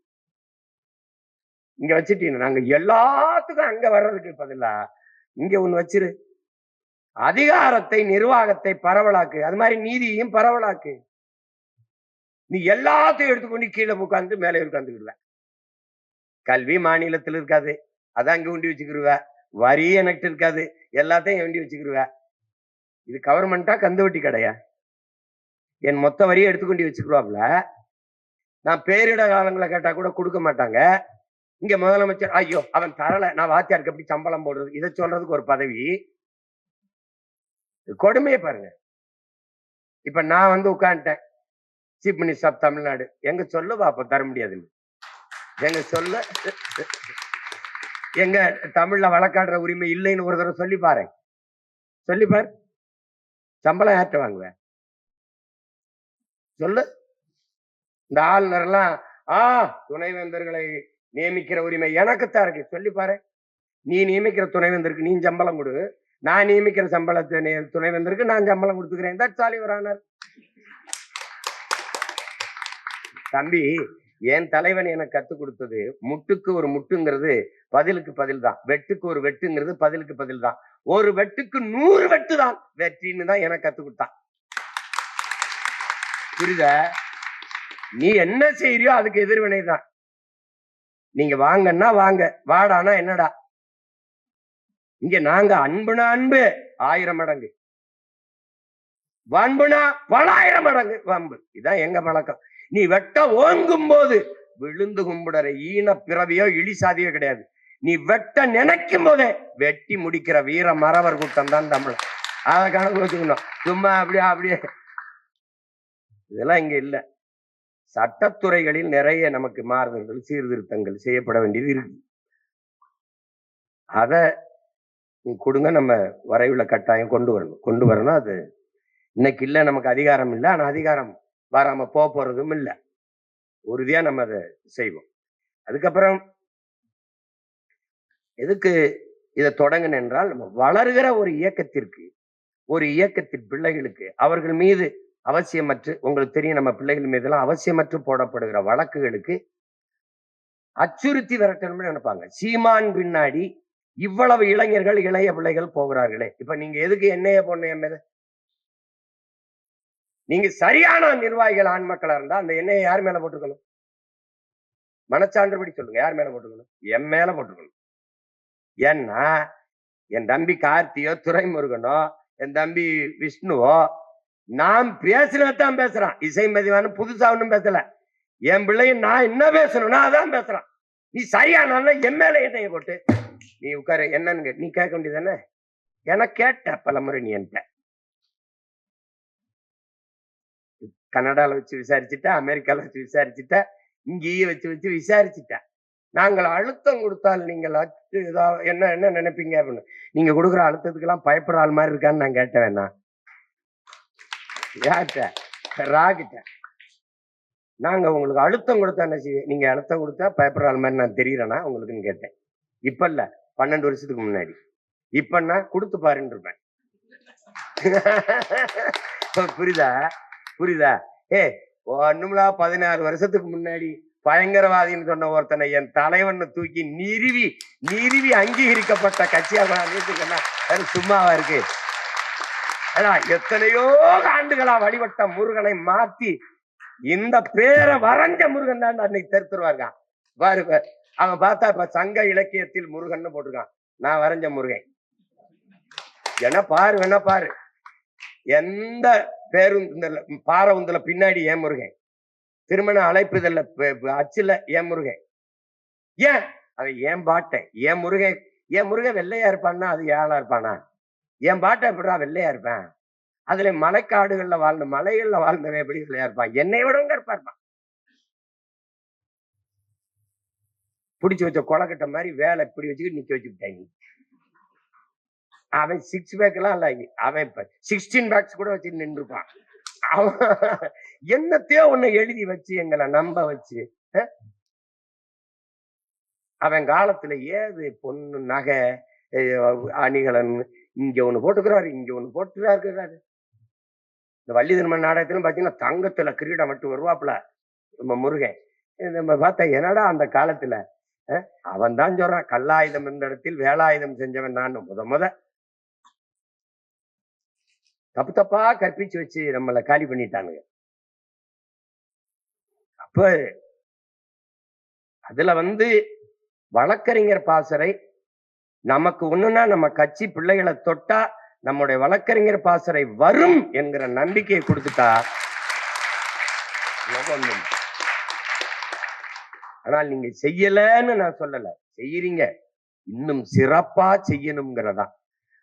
இங்க வச்சுட்டீங்க. நாங்க எல்லாத்துக்கும் அங்க வர்றதுக்கு பதிலா இங்க ஒண்ணு வச்சிரு. அதிகாரத்தை, நிர்வாகத்தை பரவலாக்கு. அது மாதிரி நீதியையும் பரவலாக்கு. நீ எல்லாத்தையும் எடுத்துக்கொண்டு கீழே உட்காந்து மேலே உட்காந்துக்கிடுவ. கல்வி மாநிலத்தில் இருக்காது, அதான் அங்க உண்டி வச்சுக்கிடுவ. வரி எனக்கு இருக்காது, எல்லாத்தையும் உண்டி வச்சுக்கிடுவ. இது கவர்மெண்டா கந்து வட்டி கடையா? என் மொத்த வரியை எடுத்துக்கொண்டு வச்சுக்கிடுவாப்ல. நான் பேரிட காலங்களை கேட்டா கூட கொடுக்க மாட்டாங்க. இங்க முதலமைச்சர், ஐயோ அவன் தரல, நான் வாத்தியாருக்கு எப்படி சம்பளம் போடுறது, இதை சொல்றதுக்கு ஒரு பதவி. கொடுமையை பாருங்க. இப்ப நான் உட்காந்துட்டேன், சீஃப் மினிஸ்டர் ஆஃப் தமிழ்நாடு. எங்க சொல்ல அப்ப தர முடியாதுன்னு. எங்க சொல்ல, எங்க தமிழ்ல வழக்காடுற உரிமை இல்லைன்னு ஒரு தடவை சொல்லி பாரு. சொல்லிப்பார். சம்பளம் யார்கிட்ட வாங்குவேன் சொல்லு. இந்த ஆளுநர் எல்லாம் துணைவேந்தர்களை நியமிக்கிற உரிமை எனக்குத்தான் இருக்கு. சொல்லி பாரு. நீ நியமிக்கிற துணைவேந்தருக்கு நீ சம்பளம் கொடு, நான் நியமிக்கிற துணைவேந்தருக்கு நான் சம்பளம் கொடுத்துக்கிறேன். That's all your honour. தம்பி, என் தலைவன் எனக்கு கத்து கொடுத்தது, முட்டுக்கு ஒரு முட்டுங்கிறது பதிலுக்கு பதில் தான், வெட்டுக்கு ஒரு வெட்டுங்கிறது பதிலுக்கு பதில் தான், ஒரு வெட்டுக்கு 100 வெட்டு தான் வெற்றின்னு தான் எனக்கு கத்து கொடுத்தான். புரியுதா? நீ என்ன செய்யறியோ அதுக்கு எதிர்வினை தான். நீங்க வாங்கன்னா வாங்க, வாடானா என்னடா. இங்க நாங்க அன்புனா அன்பு 1000 மடங்கு, வன்புனா பலாயிரம் மடங்கு வம்பு. இதான் எங்க பழக்கம். நீ வெட்ட ஓங்கும் போது விழுந்து கும்பிடுற ஈன பிறவியோ இழிசாதியோ கிடையாது. நீ வெட்ட நினைக்கும் போதே வெட்டி முடிக்கிற வீர மறவர் கூட்டம் தான் தமிழ். அதை கணக்கு வச்சுக்கணும். சும்மா அப்படியே இதெல்லாம் இங்க இல்ல. சட்டத்துறைகளில் நிறைய நமக்கு மாறுதல்கள், சீர்திருத்தங்கள் செய்யப்பட வேண்டியது இருக்கு. அத கொடுங்க, நம்ம வரைவுல கட்டாயம் கொண்டு வரணும். அது இன்னைக்கு இல்ல, நமக்கு அதிகாரம் இல்லை. ஆனா அதிகாரம் வராம போறதும் இல்லை. உறுதியா நம்ம அதை செய்வோம். அதுக்கப்புறம் எதுக்கு இதை தொடங்கணும் என்றால், நம்ம வளர்கிற ஒரு இயக்கத்தின் பிள்ளைகளுக்கு அவர்கள் மீது அவசியமற்று, உங்களுக்கு தெரியும் நம்ம பிள்ளைகள் மீதெல்லாம் அவசியமற்று போடப்படுகிற வழக்குகளுக்கு அச்சுறுத்தி விரட்டணும்னு நினைப்பாங்க. சீமான் பின்னாடி இவ்வளவு இளைஞர்கள், இளைய பிள்ளைகள் போகிறார்களே, இப்ப நீங்க எதுக்கு என்னைய பொண்ணைய மீது நீங்க சரியான நிர்வாகிகள் ஆண் மக்களா இருந்தா அந்த எண்ணெயை யார் மேல போட்டுக்கணும்? மனச்சான்றுபடி சொல்லுங்க, யார் மேல போட்டுக்கணும்? என் மேல போட்டுக்கணும். ஏன்னா என் தம்பி கார்த்தியோ, துரைமுருகனோ, என் தம்பி விஷ்ணுவோ நான் பேசுறதான் பேசுறான். இசை மதிவான புதுசா ஒண்ணும் பேசல. என் பிள்ளையும் நான் என்ன பேசணும்னா அதான் பேசுறான். நீ சரியான என் மேல எண்ணெயை போட்டு நீ உட்காரு, என்னன்னு நீ கேட்க வேண்டியதானே? எனக்கு கேட்ட பலமுறை நீ என்கிட்ட கனடால வச்சு விசாரிச்சுட்ட, அமெரிக்கால வச்சு விசாரிச்சுட்ட, இங்கேயே வச்சு வச்சு விசாரிச்சுட்ட. நாங்கள் அழுத்தம் கொடுத்தால் நீங்கள் என்ன என்ன நினைப்பீங்க அப்படின்னு. நீங்க கொடுக்குற அழுத்தத்துக்கெல்லாம் பயப்படுற ஆள் மாதிரி இருக்கான்னு நான் கேட்டேன். வேணா ராகிட்ட நாங்க உங்களுக்கு அழுத்தம் கொடுத்தா என்ன செய்வேன்? நீங்க அழுத்தம் கொடுத்தா பயப்படுற ஆள் மாதிரி நான் தெரியறேன்னா உங்களுக்குன்னு கேட்டேன். இப்ப இல்ல, 12 வருஷத்துக்கு முன்னாடி. இப்பன்னா கொடுத்து பாருன்னு இருப்பேன். புரியுதா? புரியுதா? ஒண்ணுமில்லா 16 வருஷத்துக்கு முன்னாடி பயங்கரவாதின்னு சொன்ன ஒருத்தனை என் தலைவன் தூக்கி நிறுவி அங்கீகரிக்கப்பட்ட கட்சியாக சும்மாவா இருக்கு? எத்தனையோ ஆண்டுகளா வழிபட்ட முருகனை மாத்தி இந்த பேரை வரைஞ்ச முருகன் தான் அன்னைக்கு தெரித்துருவாங்க. பாரு, அவன் பார்த்தா இப்ப சங்க இலக்கியத்தில் முருகன் போட்டிருக்கான். நான் வரைஞ்ச முருகன் என்ன பாரு, வேணா பாரு. எந்த பேருந்து பாரவுந்துல பின்னாடி ஏன் முருகன், திருமண அழைப்புதல்ல அச்சுல ஏன் முருகன். ஏன் அவன் ஏன் பாட்டேன்? ஏன் முருகன் வெள்ளையா இருப்பான்னா அது ஏழா இருப்பானா? என் பாட்டை எப்படா வெள்ளையா இருப்பேன்? அதுல மலைக்காடுகள்ல மலைகள்ல வாழ்ந்தவன் எப்படி வெள்ளையா இருப்பான்? என்னை விடங்க இருப்பான். பிடிச்சு வச்ச கொலக்கட்ட மாதிரி வேலை இப்படி வச்சுக்கிட்டு நிக்க வச்சுக்கிட்டாங்க. அவன் 6 பேக் எல்லாம் இல்ல, அவன் இப்ப 16 பேக்ஸ் கூட வச்சு நின்றுப்பான். அவன் என்னத்தையோ ஒண்ணு எழுதி வச்சு எங்களை நம்ப வச்சு, அவன் காலத்துல ஏது பொண்ணு நகை அணிகலன் இங்க ஒண்ணு போட்டுக்கிறாரு, இங்க ஒண்ணு போட்டுக்கிறாரு. இந்த வள்ளி திருமண நாடகத்திலும் பாத்தீங்கன்னா தங்கத்துல கிரீடம் மட்டும் வருவாப்புல நம்ம முருகன். நம்ம பார்த்தா என்னடா அந்த காலத்துல அவன் தான் சொல்றான், கல்லாயுதம் இருந்த இடத்தில் வேலாயுதம் செஞ்சவன் நான். முத தப்பா கற்பிச்சு வச்சு நம்மளை காலி பண்ணிட்டானுங்க. அப்ப அதுல வழக்கறிஞர் பாசறை நமக்கு ஒண்ணுன்னா நம்ம கட்சி பிள்ளைகளை தொட்டா நம்முடைய வழக்கறிஞர் பாசறை வரும் என்கிற நம்பிக்கையை கொடுத்துட்டா. ஆனால் நீங்க செய்யலன்னு நான் சொல்லல, செய்யறீங்க, இன்னும் சிறப்பா செய்யணுங்கிறதா.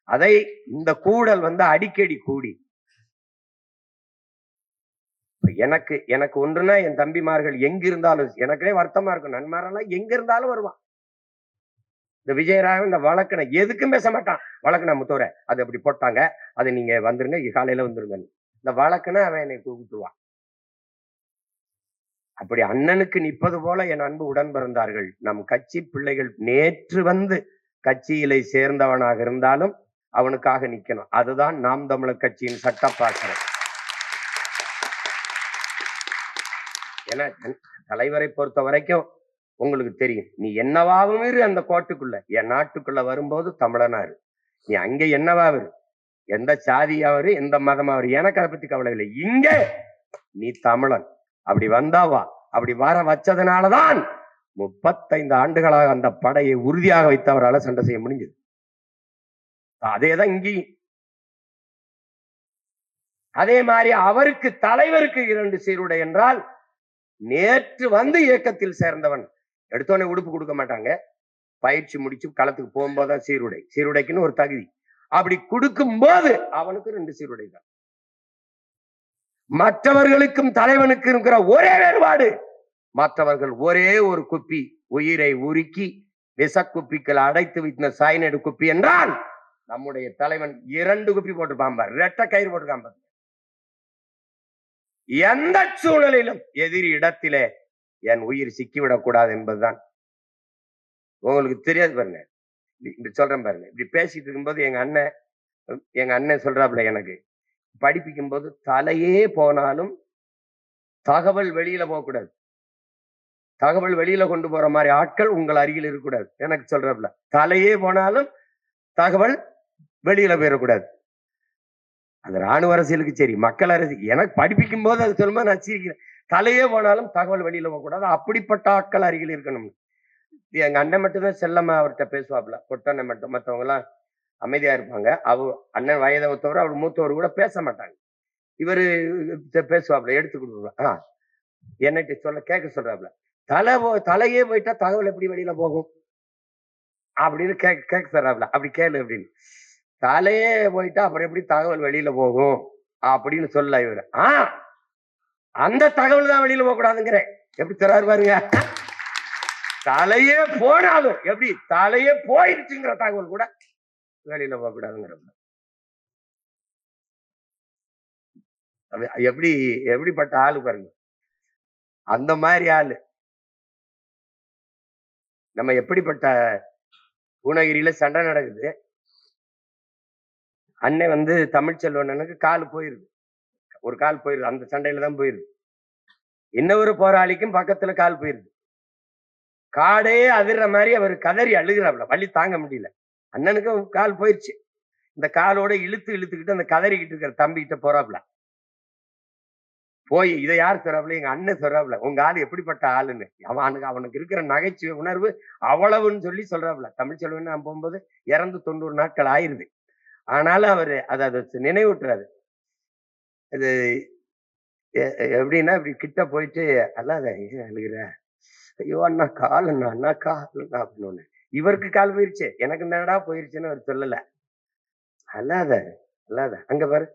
அதை இந்த கூடல் அடிக்கடி கூடி எனக்கு ஒன்றுனா என் தம்பிமார்கள் எங்க இருந்தாலும் எனக்கே வருத்தமா இருக்கும். நன்மாரெல்லாம் எங்க இருந்தாலும் வருவான். இந்த விஜயராக இந்த வழக்கனை எதுக்கும் பேச மாட்டான். வழக்கனை முத்தோர அது அப்படி போட்டாங்க, அது நீங்க வந்துருங்க, காலையில வந்துருங்க. இந்த வழக்கனை அவன் என்னை கூப்பிட்டுருவான். அப்படி அண்ணனுக்கு நிற்பது போல என் அன்பு உடன் பிறந்தார்கள் நம் கட்சி பிள்ளைகள். நேற்று கட்சியிலே சேர்ந்தவனாக இருந்தாலும் அவனுக்காக நிக்கணும். அதுதான் நாம் தமிழர் கட்சியின் சட்டப்பாசறை. ஏன்னா தலைவரை பொறுத்த வரைக்கும் உங்களுக்கு தெரியும், நீ என்னவாவும் இரு அந்த கோட்டுக்குள்ள, என் நாட்டுக்குள்ள வரும்போது தமிழனாரு. நீ அங்க என்னவாரு, எந்த சாதியாவரு, எந்த மதமாவரு, எனக்கு அதை பத்தி கவலை இல்லை. இங்க நீ தமிழன். அப்படி வந்தாவா, அப்படி வர வச்சதுனாலதான் 35 ஆண்டுகளாக அந்த படையை உறுதியாக வைத்தவரால் சண்டை செய்ய முடிஞ்சது. அதேதான் இங்கேயும். அதே மாதிரி அவருக்கு தலைவருக்கு 2 சீருடை என்றால், நேற்று இயக்கத்தில் சேர்ந்தவன் எடுத்தோடனே உடுப்பு கொடுக்க மாட்டாங்க. பயிற்சி முடிச்சு களத்துக்கு போகும்போதுதான் சீருடை. சீருடைக்குன்னு ஒரு தகுதி. அப்படி கொடுக்கும் போது அவனுக்கு 2 சீருடை தான். மற்றவர்களுக்கும் தலைவனுக்கு இருக்கிற ஒரே வேறுபாடு, மற்றவர்கள் ஒரே ஒரு குப்பி உயிரை உருக்கி விஷக்குப்பிக்கள் அடைத்து வைத்த சைனடு குப்பி என்றால், நம்முடைய தலைவன் 2 குப்பி போட்டிருப்பான். ரெட்டை கயிறு போட்டிருக்கான். எந்த சூழலிலும் எதிரி இடத்திலே என் உயிர் சிக்கிவிடக் கூடாது என்பதுதான். உங்களுக்கு தெரியாது பாருங்க, இப்படி சொல்றேன் பாருங்க. இப்படி பேசிட்டு இருக்கும்போது எங்க அண்ணன் சொல்றாப்புல, எனக்கு படிப்பிக்கும் போது தலையே போனாலும் தகவல் வெளியில போகக்கூடாது, தகவல் வெளியில கொண்டு போற மாதிரி ஆட்கள் உங்கள் அருகில் இருக்கக்கூடாது. எனக்கு சொல்றாப்புல, தலையே போனாலும் தகவல் வெளியில போயிடக்கூடாது. அது ராணுவ அரசியலுக்கு சரி, மக்கள் அரசியல் எனக்கு படிப்பிக்கும் போது அது சொல்லும்போது நான் சிரிக்கிறேன். தலையே போனாலும் தகவல் வெளியில போகக்கூடாது, அப்படிப்பட்ட ஆட்கள் அருகில் இருக்கணும். எங்க அண்ணன் மட்டும்தான் செல்லமா அவர்கிட்ட பேசுவாப்ல, பொட்டண்ணன் மட்டும். மத்தவங்க எல்லாம் அமைதியா இருப்பாங்க. அண்ணன் வயதை ஒத்தவர், அவர் மூத்தவர் கூட பேச மாட்டாங்க. இவரு பேசுவாப்ல, எடுத்து கொடுத்துருவா. என்னட்டு கேட்க சொல்றாப்ல, தலையே போயிட்டா தகவல் எப்படி வெளியில போகும் அப்படின்னு கேட்க சொல்றாப்ல. அப்படி கேளு அப்படின்னு. தலையே போயிட்டா அப்புறம் எப்படி தகவல் வெளியில போகும் அப்படின்னு சொல்ல இவரு. அந்த தகவல் தான் வெளியில போக கூடாதுங்கிறேன். எப்படி சொல்றாரு பாருங்க. தலையே போனாலும் எப்படி தலையே போயிருச்சுங்கிற தகவல் கூட வெளியில போக கூடாதுங்கிற எப்படிப்பட்ட ஆளு பாருங்க. அந்த மாதிரி ஆளு. நம்ம எப்படிப்பட்ட பூனகிரியில சண்டை நடக்குது. அண்ணன் வந்து தமிழ்ச்செல்வனுக்கு கால் போயிருது, ஒரு கால் போயிருது, அந்த சண்டையில தான் போயிருது. இன்னொரு போராளிக்கும் பக்கத்துல கால் போயிருது. காடே அதிர்ற மாதிரி அவர் கதறி அழுகிறாப்ல, வலி தாங்க முடியல. அண்ணனுக்கும் கால் போயிருச்சு. இந்த காலோட இழுத்துக்கிட்டு அந்த கதறிக்கிட்டு இருக்கிற தம்பிக்கிட்ட போறாப்ல. போய் இதை யார் சொல்றாப்ல? எங்க அண்ணன் சொல்றாப்ல, உங்க ஆளு எப்படிப்பட்ட ஆளுன்னு. அவனுக்கு இருக்கிற நகைச்சுவை உணர்வு அவ்வளவுன்னு சொல்லி சொல்றாப்ல. தமிழ்ச்செல்வன் நான் போகும்போது இறந்து 90 நாட்கள் ஆயிருது. ஆனாலும் அவரு அதை நினைவூட்டுறாரு. இது எப்படின்னா இப்படி கிட்ட போயிட்டு, அல்லாத அழுகிற, ஐயோ அண்ணா கால் அண்ணா கால் அப்படின்னு. இவருக்கு கால் போயிருச்சு, எனக்கு தானடா போயிருச்சுன்னு அவர் சொல்லல. அல்லாத அங்க பாரு,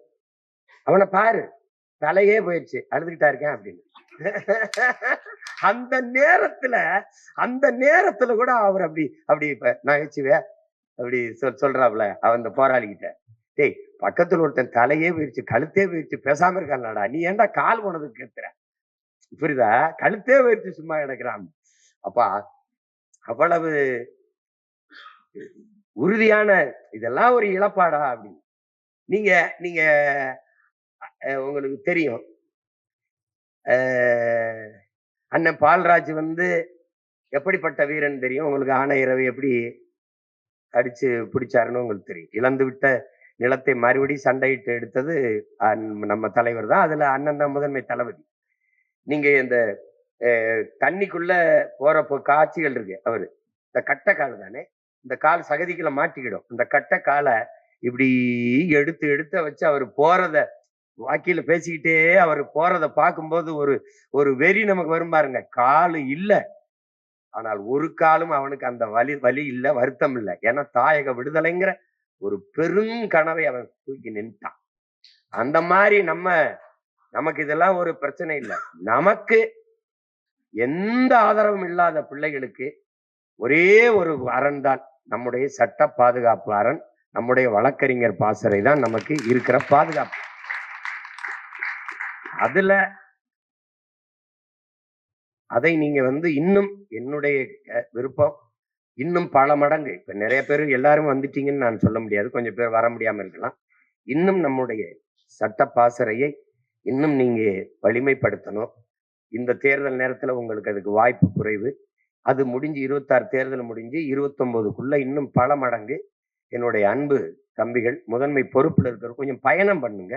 அவனை பாரு, தலையே போயிருச்சு, அழுதுகிட்டா இருக்கேன் அப்படின்னு. அந்த நேரத்துல கூட அவர் அப்படி நகைச்சுவே அப்படி சொல்றாப்ல அந்த போராளி கிட்ட. டேய், பக்கத்துல ஒருத்தன் தலையே போயிருச்சு, கழுத்தே போயிருச்சு, பேசாம இருக்கான்டா, நீ ஏன்டா கால் போனதுக்கு கேட்கிற? புரியுதா? கழுத்தே போயிருச்சு, சும்மா கிடக்குறான். அப்பா அவ்வளவு உறுதியான, இதெல்லாம் ஒரு இழப்பாடா அப்படின்னு. நீங்க உங்களுக்கு தெரியும், அண்ணன் பால்ராஜ் வந்து எப்படிப்பட்ட வீரன் தெரியும் உங்களுக்கு. ஆனை இரவு எப்படி அடிச்சு பிடிச்சாருன்னு உங்களுக்கு தெரியும். இழந்து விட்ட நிலத்தை மறுபடி சண்டையிட்டு எடுத்தது நம்ம தலைவர் தான். அதுல அண்ணன் தான் முதன்மை தளபதி. நீங்க இந்த தண்ணிக்குள்ள போறப்போ காட்சிகள் இருக்கு. அவரு இந்த கட்டை கால் தானே, இந்த கால் சகதிக்குள்ள மாட்டிக்கிடும். இந்த கட்டை காலை இப்படி எடுத்து வச்சு அவர் போறத வாக்கில பேசிக்கிட்டே அவர் போறத பார்க்கும்போது ஒரு வெறி நமக்கு வரும் பாருங்க. காலு இல்ல, ஆனால் ஒரு காலும் அவனுக்கு அந்த வலி இல்ல, வருத்தம் இல்லை. ஏன்னா தாயக விடுதலைங்கிற ஒரு பெரும் கனவை அவன் தூக்கி நின்றான். அந்த மாதிரி நமக்கு இதெல்லாம் ஒரு பிரச்சனை இல்லை. நமக்கு எந்த ஆதரவும் இல்லாத பிள்ளைகளுக்கு ஒரே ஒரு அரண் தான் நம்முடைய சட்ட பாதுகாப்பு அரண், நம்முடைய வழக்கறிஞர் பாசறை தான் நமக்கு இருக்கிற பாதுகாப்பு. அதுல அதை நீங்க இன்னும் என்னுடைய விருப்பம், இன்னும் பல மடங்கு, இப்ப நிறைய பேர் எல்லாரும் வந்துட்டீங்கன்னு நான் சொல்ல முடியாது, கொஞ்சம் பேர் வர முடியாம இருக்கலாம். இன்னும் நம்முடைய சட்ட பாசறையை இன்னும் நீங்க வலிமைப்படுத்தணும். இந்த தேர்தல் நேரத்துல உங்களுக்கு அதுக்கு வாய்ப்பு குறைவு. அது முடிஞ்சு 26 தேர்தல் முடிஞ்சு 29க்குள்ள இன்னும் பல மடங்கு என்னுடைய அன்பு தம்பிகள் முதன்மை பொறுப்புல இருக்கிற கொஞ்சம் பயணம் பண்ணுங்க.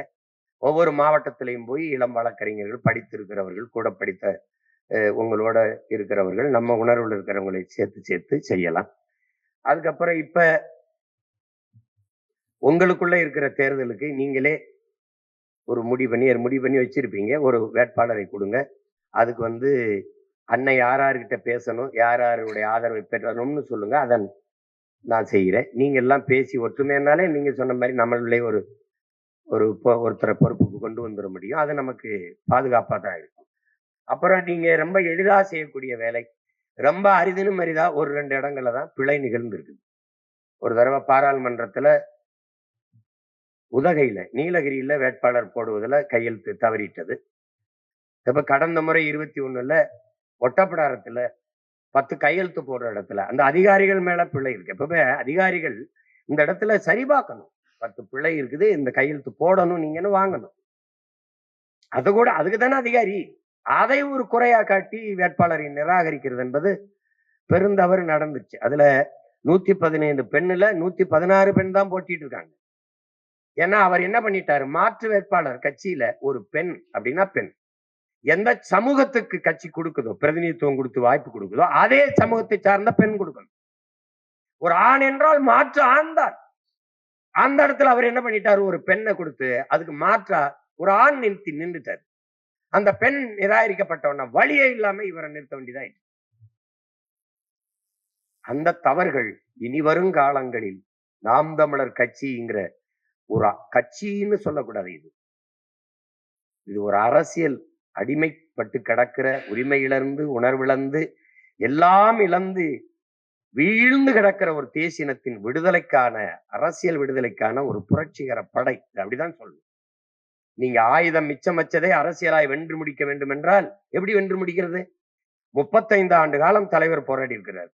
ஒவ்வொரு மாவட்டத்திலையும் போய் இளம் வழக்கறிஞர்கள், படித்திருக்கிறவர்கள், கூட படித்த உங்களோட இருக்கிறவர்கள், நம்ம உணர்வுல இருக்கிறவங்களை சேர்த்து செய்யலாம். அதுக்கப்புறம் இப்ப உங்களுக்குள்ள இருக்கிற தேர்தலுக்கு நீங்களே ஒரு முடிவு பண்ணி வச்சிருப்பீங்க. ஒரு வேட்பாளரை கொடுங்க. அதுக்கு அன்னை யார்கிட்ட பேசணும், யாருடைய ஆதரவை பெறணும்னு சொல்லுங்க. அதன் நான் செய்கிறேன். நீங்க எல்லாம் பேசி ஒற்றுமைனாலே நீங்க சொன்ன மாதிரி நம்மளே ஒருத்தரை பொறுப்புக்கு கொண்டு வந்துட முடியும். அது நமக்கு பாதுகாப்பா தான் இருக்கும். அப்புறம் நீங்க ரொம்ப எளிதா செய்யக்கூடிய வேலை, ரொம்ப அரிதினும் அரிதா 1-2 இடங்கள்ல தான் பிழை நிகழ்ந்திருக்கு. ஒரு தடவை பாராளுமன்றத்துல உதகையில, நீலகிரியில வேட்பாளர் போடுவதில் கையெழுத்து தவறிட்டது. இப்ப கடந்த முறை 21ல ஒட்டப்பிடாரத்துல 10 கையெழுத்து போடுற இடத்துல அந்த அதிகாரிகள் மேல பிழை இருக்கு. எப்பவுமே அதிகாரிகள் இந்த இடத்துல சரி பார்க்கணும். 10 பிழை இருக்குது, இந்த கையெழுத்து போடணும், நீங்கன்னு வாங்கணும். அது கூட அதுக்கு தானே அதிகாரி. அதை ஒரு குறையா காட்டி வேட்பாளரை நிராகரிக்கிறது என்பது பெருந்தவறு நடந்துச்சு. அதுல 115 பெண்ணுல 116 பெண் தான் போட்டிட்டு இருக்காங்க. ஏன்னா அவர் என்ன பண்ணிட்டாரு, மாற்று வேட்பாளர் கட்சியில ஒரு பெண் அப்படின்னா பெண் எந்த சமூகத்துக்கு கட்சி கொடுக்குதோ, பிரதிநிதித்துவம் கொடுத்து வாய்ப்பு கொடுக்குதோ, அதே சமூகத்தை சார்ந்த பெண் கொடுக்கணும். ஒரு ஆண் என்றால் மாற்று ஆண் தான். அந்த இடத்துல அவர் என்ன பண்ணிட்டாரு, ஒரு பெண்ணை கொடுத்து அதுக்கு மாற்றா ஒரு ஆண் நின்றுட்டாரு. அந்த பெண் நிராகரிக்கப்பட்டவன வழியே இல்லாம இவரை நிறுத்த வேண்டியதான். அந்த தவறுகள் இனி வரும் காலங்களில் நாம் தமிழர் கட்சிங்கிற ஒரு கட்சின்னு சொல்லக்கூடாது. இது ஒரு அரசியல் அடிமைப்பட்டு கிடக்கிற, உரிமை இழந்து, உணர்விழந்து, எல்லாம் இழந்து வீழ்ந்து கிடக்கிற ஒரு தேசினத்தின் விடுதலைக்கான, அரசியல் விடுதலைக்கான ஒரு புரட்சிகர படை. அப்படிதான் சொல்லணும். நீங்க ஆயுதம் மிச்சம் வச்சதை அரசியலாய் வென்று முடிக்க வேண்டும் என்றால் எப்படி வென்று முடிக்கிறது? 35 ஆண்டு காலம் தலைவர் போராடி இருக்கிறார்.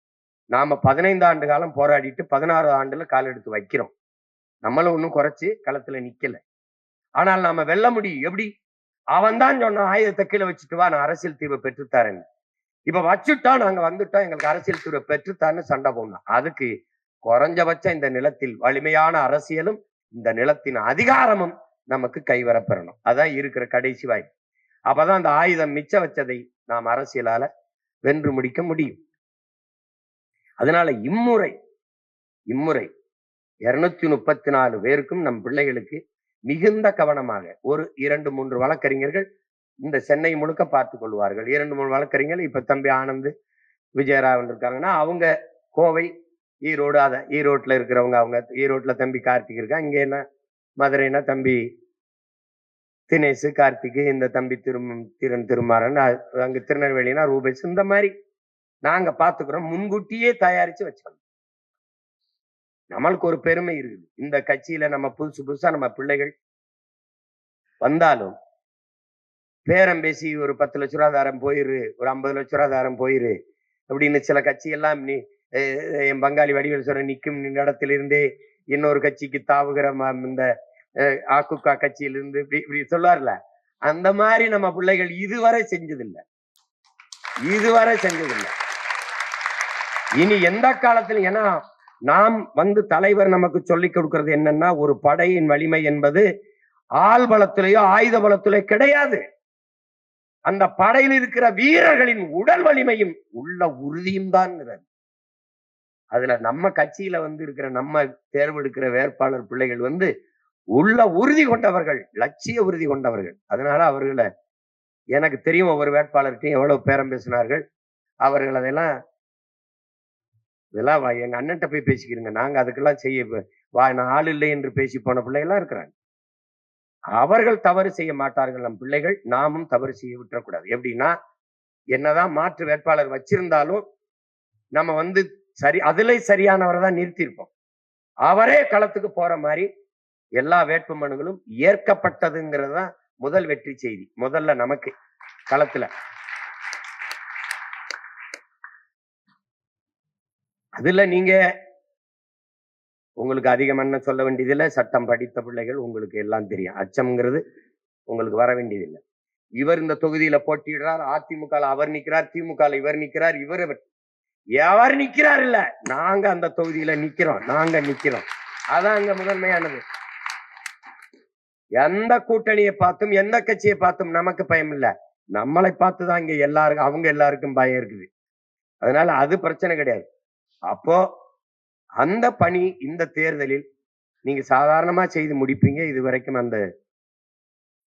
நாம 15 ஆண்டு காலம் போராடிட்டு 16 ஆண்டுல கால் எடுத்து வைக்கிறோம். நம்மளும் ஒன்னும் குறைச்சு களத்துல நிக்கல. ஆனால் நாம வெல்ல முடியும். எப்படி? அவன் தான் சொன்ன ஆயுதத்தை கீழே வச்சுட்டு வா, நான் அரசியல் தீர்வை பெற்றுத்தாரேன்னு. இப்ப வச்சுட்டா நாங்க வந்துட்டோம், எங்களுக்கு அரசியல் தீர்வை பெற்றுத்தான்னு சண்டை போடணும். அதுக்கு குறைஞ்சபட்சம் இந்த நிலத்தில் வலிமையான அரசியலும் இந்த நிலத்தின் அதிகாரமும் நமக்கு கைவரப்பெறணும். அதான் இருக்கிற கடைசி வாய்ப்பு. அப்பதான் அந்த ஆயுதம் மிச்சம் வச்சதை நாம் அரசியலால வென்று முடிக்க முடியும். அதனால இம்முறை 234 பேருக்கும் நம் பிள்ளைகளுக்கு மிகுந்த கவனமாக ஒரு 2-3 வழக்கறிஞர்கள் இந்த சென்னை முழுக்க பார்த்துக் கொள்வார்கள். 2-3 வழக்கறிஞர்கள் இப்ப தம்பி ஆனந்த், விஜயராவன் இருக்காங்கன்னா அவங்க கோவை, ஈரோடு, ஈரோட்ல இருக்கிறவங்க அவங்க ஈரோட்ல தம்பி கார்த்திக் இருக்கா. இங்க என்ன மதுரைனா தம்பி தினேஷ், கார்த்திக், இந்த தம்பி திருமாறன், அங்க திருநெல்வேலினா ரூபேஷ். இந்த மாதிரி நாங்க பாத்துக்கிறோம். முன்கூட்டியே தயாரிச்சு வச்சோம். நம்மளுக்கு ஒரு பெருமை இருக்குது. இந்த கட்சியில நம்ம புதுசா நம்ம பிள்ளைகள் வந்தாலும் பேரம் பேசி ஒரு 10 லட்ச ரூபா தாரம் போயிரு, ஒரு 50 லட்ச ரூபா தாரம் போயிரு அப்படின்னு சில கட்சி எல்லாம் என் பங்காளி வடிவேல் சொல்ற நிற்கும் இடத்திலிருந்தே இன்னொரு கட்சிக்கு தாவுகிற இந்த ஆக்குக்கா கட்சியிலிருந்து இப்படி சொல்லார்ல, அந்த மாதிரி நம்ம பிள்ளைகள் இதுவரை செஞ்சதில்லை. இனி எந்த காலத்தில், ஏன்னா நாம் தலைவர் நமக்கு சொல்லிக் கொடுக்கிறது என்னன்னா, ஒரு படையின் வலிமை என்பது ஆள் பலத்திலேயோ ஆயுத பலத்திலேயோ கிடையாது. அந்த படையில் இருக்கிற வீரர்களின் உடல் வலிமையும் உள்ள உறுதியும் தான். அதுல நம்ம கட்சியில இருக்கிற நம்ம தேர்வெடுக்கிற வேட்பாளர் பிள்ளைகள் உள்ள உறுதி கொண்டவர்கள், லட்சிய உறுதி கொண்டவர்கள். அதனால அவர்களை எனக்கு தெரியும். ஒவ்வொரு வேட்பாளர்கிட்டையும் எவ்வளவு பேரம் பேசினார்கள். அவர்கள் இதெல்லாம் எங்க அண்ணன்ட்ட போய் பேசிக்கிறீங்க, நாங்க அதுக்கெல்லாம் நான் ஆள் இல்லை என்று பேசி போன பிள்ளைகள்லாம் இருக்கிறாங்க. அவர்கள் தவறு செய்ய மாட்டார்கள். நம் பிள்ளைகள் நாமும் தவறு செய்ய விட்டுறக்கூடாது. எப்படின்னா, என்னதான் மாற்று வேட்பாளர் வச்சிருந்தாலும் நம்ம அதுல சரியானவரை தான் நிறுத்தியிருப்போம். அவரே களத்துக்கு போற மாதிரி எல்லா வேட்பு மனுகளும் ஏற்கப்பட்டதுங்கிறது தான் முதல் வெற்றி செய்தி. முதல்ல நமக்கு களத்துல அதுல நீங்க உங்களுக்கு அதிகம் என்ன சொல்ல வேண்டியதில்லை. சட்டம் படித்த பிள்ளைகள், உங்களுக்கு எல்லாம் தெரியும். அச்சம்ங்கிறது உங்களுக்கு வர வேண்டியதில்லை. இவர் இந்த தொகுதியில போட்டியிடுறார், அதிமுக அவர் நிக்கிறார், திமுக இவர் நிக்கிறார், எவர் நிக்கிறார் இல்ல, நாங்க அந்த தொகுதியில நிக்கிறோம். அதான் அங்க முதன்மையானது. எந்த கூட்டணியை பார்த்தும் எந்த கட்சியை பார்த்தும் நமக்கு பயம் இல்ல. நம்மளை பார்த்துதான் இங்க எல்லாருக்கும், அவங்க எல்லாருக்கும் பயம் இருக்குது. அதனால அது பிரச்சனை கிடையாது. அப்போ அந்த பணி இந்த தேர்தலில் நீங்க சாதாரணமா செய்து முடிப்பீங்க. இதுவரைக்கும் அந்த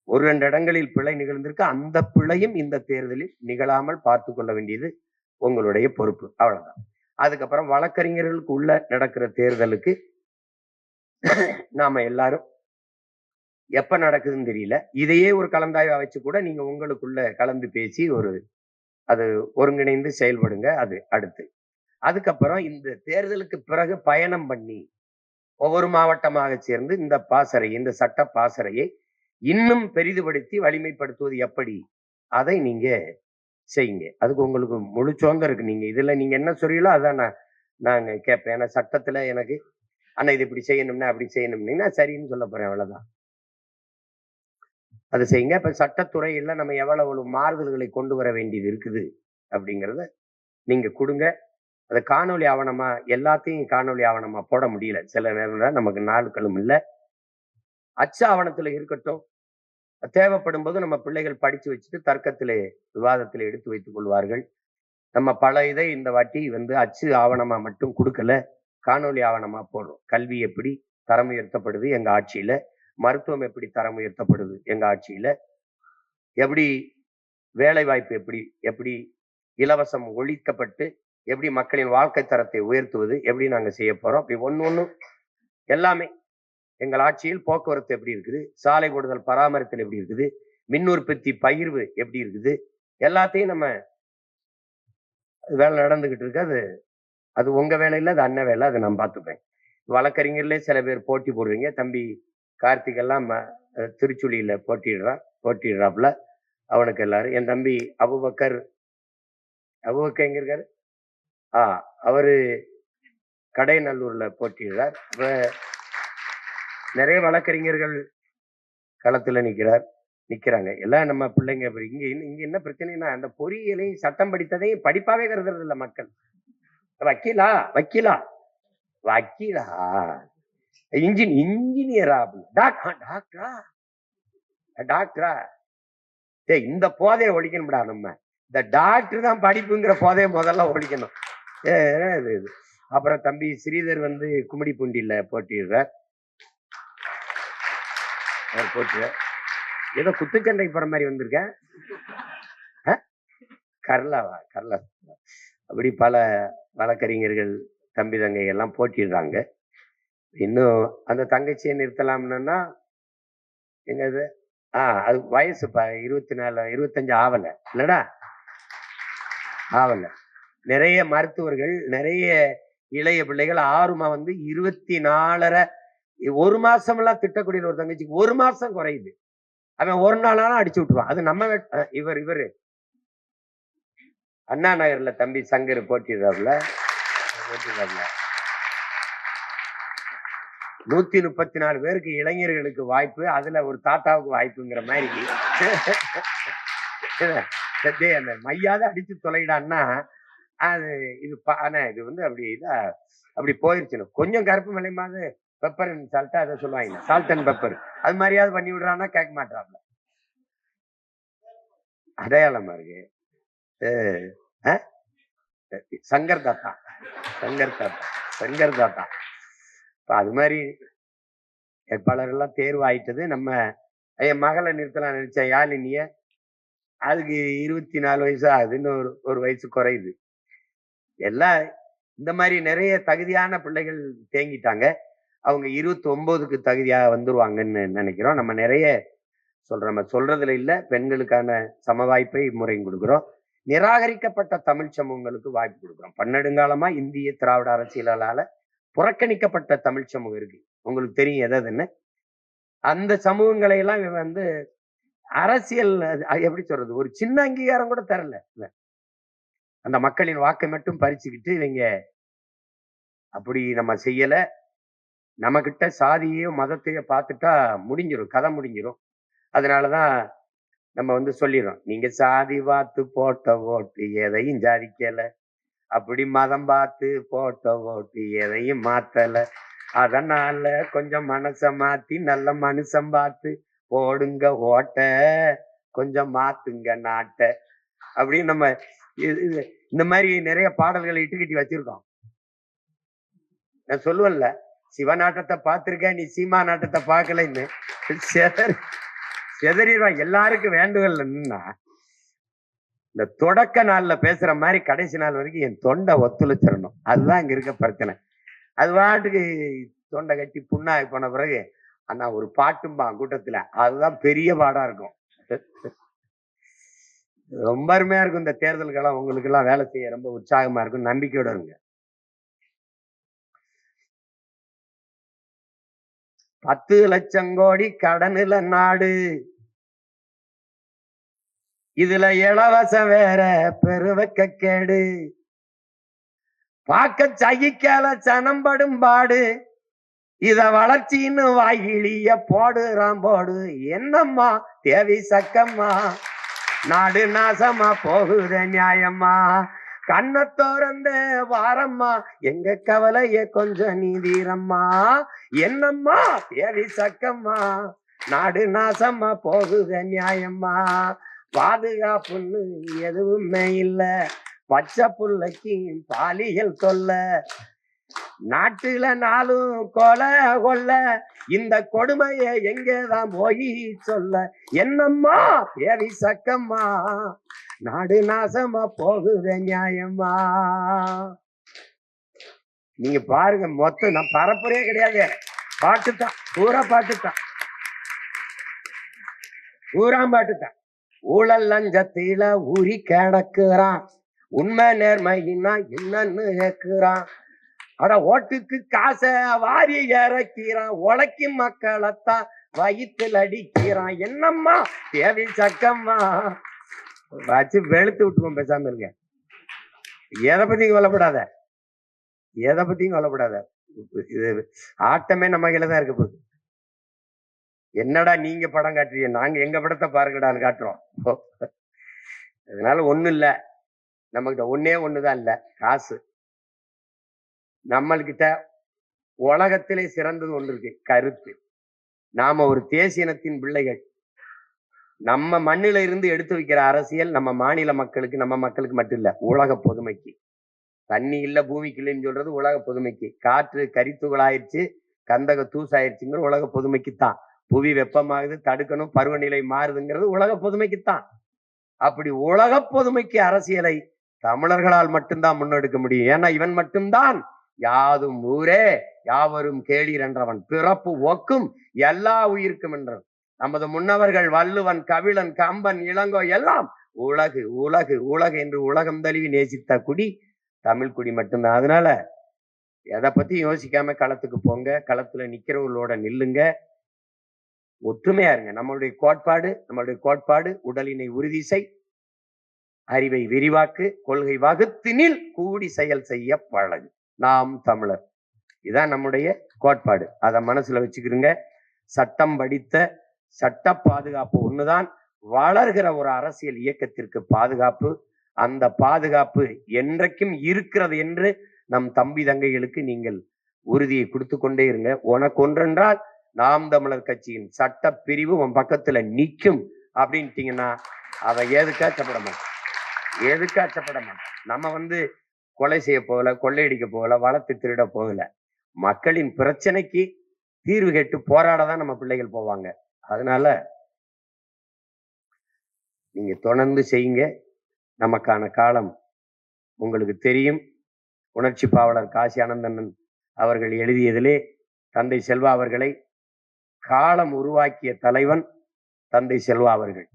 1-2 இடங்களில் பிழை நிகழ்ந்திருக்கு. அந்த பிழையும் இந்த தேர்தலில் நிகழாமல் பார்த்து கொள்ள வேண்டியது உங்களுடைய பொறுப்பு. அவ்வளவுதான். அதுக்கப்புறம் வழக்கறிஞர்களுக்கு உள்ள நடக்கிற தேர்தலுக்கு நாம எல்லாரும் எப்ப நடக்குதுன்னு தெரியல. இதையே ஒரு கலந்தாய்வா வச்சு கூட நீங்க உங்களுக்குள்ள கலந்து பேசி அது ஒருங்கிணைந்து செயல்படுங்க. அது அடுத்து. அதுக்கப்புறம் இந்த தேர்தலுக்கு பிறகு பயணம் பண்ணி ஒவ்வொரு மாவட்டமாக சேர்ந்து இந்த சட்ட பாசறையை இன்னும் பெரிதுபடுத்தி வலிமைப்படுத்துவது எப்படி, அதை நீங்க செய்யுங்க. அதுக்கு உங்களுக்கு முழு சுதந்திரம் இருக்கு. நீங்க இதுல நீங்க என்ன சொல்றீங்களோ அதான் நான் கேட்பேன். ஏன்னா சட்டத்துல எனக்கு அண்ணா இது இப்படி செய்யணும்னா அப்படி செய்யணும்னா சரின்னு சொல்ல போறேன். அவ்வளவுதான். அதை செய்யுங்க. இப்ப சட்டத்துறையில நம்ம எவ்வளவு மாறுதல்களை கொண்டு வர வேண்டியது இருக்குது அப்படிங்கிறத நீங்க கொடுங்க. அது காணொலி ஆவணமா எல்லாத்தையும் காணொலி ஆவணமா போட முடியல. சில நேரம் நமக்கு நாட்களும் இல்லை. அச்சு ஆவணத்துல இருக்கட்டும். தேவைப்படும் போது நம்ம பிள்ளைகள் படிச்சு வச்சுட்டு தர்க்கத்திலே விவாதத்திலே எடுத்து வைத்துக் கொள்வார்கள். நம்ம பல இதை இந்த வாட்டி அச்சு ஆவணமா மட்டும் கொடுக்கல, காணொலி ஆவணமா போடுறோம். கல்வி எப்படி தரம் உயர்த்தப்படுது எங்க ஆட்சியில, மருத்துவம் எப்படி தரம் உயர்த்தப்படுது எங்க ஆட்சியில, எப்படி வேலை வாய்ப்பு எப்படி எப்படி இலவசம் ஒழிக்கப்பட்டு எப்படி மக்களின் வாழ்க்கை தரத்தை உயர்த்துவது எப்படி நாங்க செய்ய போறோம். அப்படி ஒண்ணு எல்லாமே எங்கள் ஆட்சியில் போக்குவரத்து எப்படி இருக்குது, சாலை போடுதல் பராமரித்தல் எப்படி இருக்குது, மின் உற்பத்தி பகிர்வு எப்படி இருக்குது, எல்லாத்தையும் நம்ம வேலை நடந்துகிட்டு இருக்கு. அது உங்க வேலை இல்லை, அது அண்ணன் வேலை, அதை நான் பார்த்துப்பேன். வழக்கறிஞர்லயே சில பேர் போட்டி போடுறீங்க. தம்பி கார்த்திக் எல்லாம் திருச்சுழியில போட்டிடுறாப்புல. அவனுக்கு எல்லாரும் என் தம்பி அபுபக்கர் எங்க இருக்காரு? அவரு கடைநல்லூர்ல போட்டிடுறார். நிறைய வழக்கறிஞர்கள் களத்துல நிக்கிறாங்க. எல்லாம் நம்ம பிள்ளைங்க. இங்க என்ன பிரச்சனைனா, அந்த பொறியியலையும் சட்டம் படித்ததையும் படிப்பாவே கருதுறது இல்ல மக்கள். வக்கீலா வக்கீலா வக்கீலா இன்ஜினியரா டாக்டரா டாக்டரா. இந்த போதையை ஒழிக்கணும்டா. நம்ம இந்த டாக்டர் தான் படிப்புங்கிற போதையை முதல்ல ஒழிக்கணும். அப்புறம் தம்பி ஸ்ரீதர் கும்மிடிப்பூண்டியில போட்டிடுறார். ஏதோ குத்துச்சண்டைக்கு போற மாதிரி வந்திருக்கேன். கர்லா. அப்படி பல வழக்கறிஞர்கள் தம்பி தங்கை எல்லாம் போட்டிடுறாங்க. இன்னும் அந்த தங்கச்சியை நிறுத்தலாம்னா எங்கது அது வயசு 24 25 ஆவல இல்லடா, ஆவல. நிறைய மருத்துவர்கள், நிறைய இளைய பிள்ளைகள் 24 1 மாசம் எல்லாம் திட்டக்கூடிய ஒரு தங்கச்சிக்கு 1 மாசம் குறையுது. அவன் ஒரு நாளாலும் அடிச்சு விட்டுருவான். அது நம்ம இவரு அண்ணா நகர்ல தம்பி சங்கர் போட்டிடுறாப்ல 134 பேருக்கு இளைஞர்களுக்கு வாய்ப்பு, அதுல ஒரு தாத்தாவுக்கு வாய்ப்புங்கிற மாதிரி அந்த மையாத அடிச்சு தொலைடான்னா அது இது ஆனா இது அப்படி போயிருச்சு. கொஞ்சம் கருப்பு மலைமாவது பெப்பர் அண்ட் சால்ட்டா அதை சொல்லுவாங்க, சால்ட் அண்ட் பெப்பர். அது மாதிரியாவது பண்ணி விடுறான்னா கேட்க மாட்டாப்ல. அடையாளமா இருக்கு. சங்கர் தாத்தா. அது மாதிரி வேட்பாளர் எல்லாம் தேர்வு ஆயிட்டது. நம்ம என் மகளை நிறுத்தலாம் நினைச்சேன். யாழினிய அதுக்கு 24 வயசு ஆகுது, இன்னும் ஒரு வயசு குறையுது. எல்லாம் இந்த மாதிரி நிறைய தகுதியான பிள்ளைகள் தேங்கிட்டாங்க. அவங்க 29க்கு தகுதியா வந்துருவாங்கன்னு நினைக்கிறோம். நம்ம நிறைய நம்ம சொல்றதுல இல்ல, பெண்களுக்கான சம வாய்ப்பை முறையும் கொடுக்குறோம். நிராகரிக்கப்பட்ட தமிழ் சமூகங்களுக்கு வாய்ப்பு கொடுக்குறோம். பன்னெடுங்காலமா இந்திய திராவிட அரசியலால புறக்கணிக்கப்பட்ட தமிழ் சமூகம் இருக்கு. உங்களுக்கு தெரியும் எதுன்னு. அந்த சமூகங்களை எல்லாம் அரசியல் எப்படி சொல்றது, ஒரு சின்ன அங்கீகாரம் கூட தரல. அந்த மக்களின் வாக்கை மட்டும் பறிச்சுக்கிட்டு இவங்க அப்படி நம்ம செய்யல. நம்ம கிட்ட சாதியோ மதத்தையோ பார்த்துட்டா முடிஞ்சிடும், கதை முடிஞ்சிடும். அதனாலதான் நம்ம சொல்லிடுறோம், நீங்க சாதி பார்த்து போட்ட ஓட்டு எதையும் ஜாதிக்கல, அப்படி மதம் பார்த்து போட்ட ஓட்டு எதையும் மாத்தல, அதனால கொஞ்சம் மனச மாத்தி நல்ல மனுஷன் பார்த்து போடுங்க ஓட்ட, கொஞ்சம் மாத்துங்க நாட்ட. அப்படின்னு நம்ம இந்த மாதிரி நிறைய பாடல்களை இட்டுக்கிட்டி வச்சிருக்கோம். நான் சொல்லுவேன்ல, சிவநாட்டத்தை பார்த்திருக்க நீ சீமா நாட்டத்தை பார்க்கலன்னு செதறிடுவான். எல்லாருக்கும் வேண்டுகோள் என்னன்னா, இந்த தொடக்க நாள்ல பேசுற மாதிரி கடைசி நாள் வரைக்கும் என் தொண்டை ஒத்துழைச்சிடணும். அதுதான் இங்க இருக்க பிரச்சனை. அது பாட்டுக்கு தொண்டை கட்டி புண்ணாகி போன பிறகு ஆனா ஒரு பாட்டும்பா கூட்டத்துல, அதுதான் பெரிய பாடா இருக்கும். ரொம்ப அருமையா இருக்கும். இந்த தேர்தல்கெல்லாம் உங்களுக்கு எல்லாம் வேலை செய்ய ரொம்ப உற்சாகமா இருக்கும். நம்பிக்கையோட இருங்க. 10 லட்சம் கோடி கடனுல நாடு, இதுல இலவசம் வேற பெருவக்க கேடு, பார்க்க சகிக்கால சனம்படும் பாடு, இத வளர்ச்சின்னு வாயிலிய போடுறான் போடு, என்னம்மா தேவி சக்கம்மா, நாடு நாசமா போகுத நியாயம்மா, கண்ண திறந்த வாரம்மா எங்க கவலைய கொஞ்சம் நீதீரம்மா. என்னம்மா தேவி சக்கம்மா நாடு நாசம்மா போகுத நியாயம்மா. பாதுகாப்புன்னு எதுவுமே இல்ல, பச்சை புள்ளைக்கு பாலியல் தொல்ல. நாட்டுல நாளும் கொலை கொள்ள, இந்த கொடுமைய எங்கேதான் போய் சொல்ல. என்னம்மா தேவி சக்கம்மா நாடு நாசமா போகுத நியாயம்மா. நீங்க பாருங்க, மொத்தம் நான் பரப்புரையே கிடையாது, பாட்டுத்தான், பூரா பாட்டுத்தான், பூரா பாட்டுத்தான். ஊழல் லஞ்சத்தில ஊறி கிடக்குறான், உண்மை நேர்மையின்னா என்னன்னு கேக்குறான். அட ஓட்டுக்கு காசை வாரி இறக்கிறான், உழைக்கும் மக்களைத்தான் வயிற்றுல அடிக்கிறான். என்னம்மா தேவி சக்கம்மா வச்சு வெளுத்து விட்டுருவோம். பேசாம இருங்க, எதை பத்தியும் கொல்லப்படாத, எதை பத்தியும் கொல்லப்படாத. இது ஆட்டமே நம்ம கையில தான் இருக்க போகுது. என்னடா நீங்க படம் காட்டுறீங்க, நாங்க எங்க படத்தை பாருங்கடான்னு காட்டுறோம். அதனால ஒண்ணு இல்ல, நம்மகிட்ட ஒன்னே ஒண்ணுதான் இல்ல, காசு. நம்மள்கிட்ட உலகத்திலே சிறந்தது ஒன்று இருக்கு, கருத்து. நாம ஒரு தேசிய இனத்தின் பிள்ளைகள். நம்ம மண்ணில இருந்து எடுத்து வைக்கிற அரசியல் நம்ம மாநில மக்களுக்கு, நம்ம மக்களுக்கு மட்டும் இல்ல, உலக பொதுமைக்கு. தண்ணி இல்ல பூமிக்கு இல்லைன்னு சொல்றது உலக பொதுமைக்கு. காற்று கரித்துகளாயிருச்சு, கந்தக தூசாயிருச்சுங்கிற உலக பொதுமைக்குத்தான். புவி வெப்பமாகுது, தடுக்கணும், பருவநிலை மாறுதுங்கிறது உலக பொதுமைக்குத்தான். அப்படி உலக பொதுமைக்கு அரசியலை தமிழர்களால் மட்டும்தான் முன்னெடுக்க முடியும். ஏன்னா இவன் மட்டும்தான் யாதும் ஊரே யாவரும் கேளீர் என்றவன், பிறப்பு ஒக்கும் எல்லா உயிர்க்கும் என்றவன். நமது முன்னவர்கள் வள்ளுவன், கபிலன், கம்பன், இளங்கோ எல்லாம் உலகு உலகு உலகு என்று உலகம் தழுவி நேசித்த குடி தமிழ் குடி மட்டும்தான். அதனால எதை பத்தி யோசிக்காம களத்துக்கு போங்க, களத்துல நிக்கிறவர்களோட நில்லுங்க, ஒற்றுமையா இருங்க. நம்மளுடைய கோட்பாடு உடலினை உறுதி செய், அறிவை விரிவாக்கு, கொள்கை வகுத்தினில் கூடி செயல் செய்ய பழகு, நாம் தமிழர். இதான் நம்முடைய கோட்பாடு. அதை மனசுல வச்சுக்கிறீங்க. சட்டம் படித்த சட்ட பாதுகாப்பு ஒண்ணுதான் வளர்கிற ஒரு அரசியல் இயக்கத்திற்கு பாதுகாப்பு. அந்த பாதுகாப்பு என்றைக்கும் இருக்கிறது என்று நம் தம்பி தங்கைகளுக்கு நீங்கள் உறுதியை கொடுத்து கொண்டே இருங்க. உனக்கு ஒன்றென்றால் நாம் தமிழர் கட்சியின் சட்ட பிரிவு உன் பக்கத்துல நிற்கும் அப்படின்ட்டீங்கன்னா அதை எதுக்கா அச்சப்பட மாட்டோம், எதுக்கா அச்சப்பட மாட்டோம். நம்ம கொலை செய்ய போகல, கொள்ளையடிக்க போகல, வளர்த்து திருட போகல. மக்களின் பிரச்சனைக்கு தீர்வு கேட்டு போராடதான் நம்ம பிள்ளைகள் போவாங்க. அதனால நீங்க தொடர்ந்து செய்யுங்க. நமக்கான காலம் உங்களுக்கு தெரியும். உணர்ச்சி பாவலர் காசி ஆனந்தன் அவர்கள் எழுதியதிலே தந்தை செல்வா அவர்களை காலம் உருவாக்கிய தலைவன் தந்தை செல்வா அவர்கள்,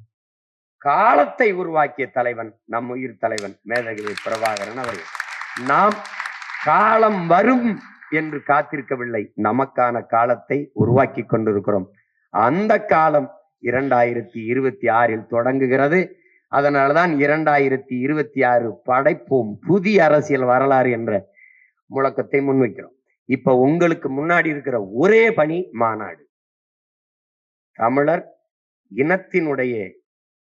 காலத்தை உருவாக்கிய தலைவன் நம் உயிர் தலைவன் மேதகவி பிரபாகரன் அவர்கள். நாம் காலம் வரும் என்று காத்திருக்கவில்லை, நமக்கான காலத்தை உருவாக்கி கொண்டிருக்கிறோம். அந்த காலம் 2026 தொடங்குகிறது. அதனால்தான் 2026 படைப்போம் புதிய அரசியல் வரலாறு என்ற முழக்கத்தை முன்வைக்கிறோம். இப்ப உங்களுக்கு முன்னாடி இருக்கிற ஒரே பணி மாநாடு. தமிழர் இனத்தினுடைய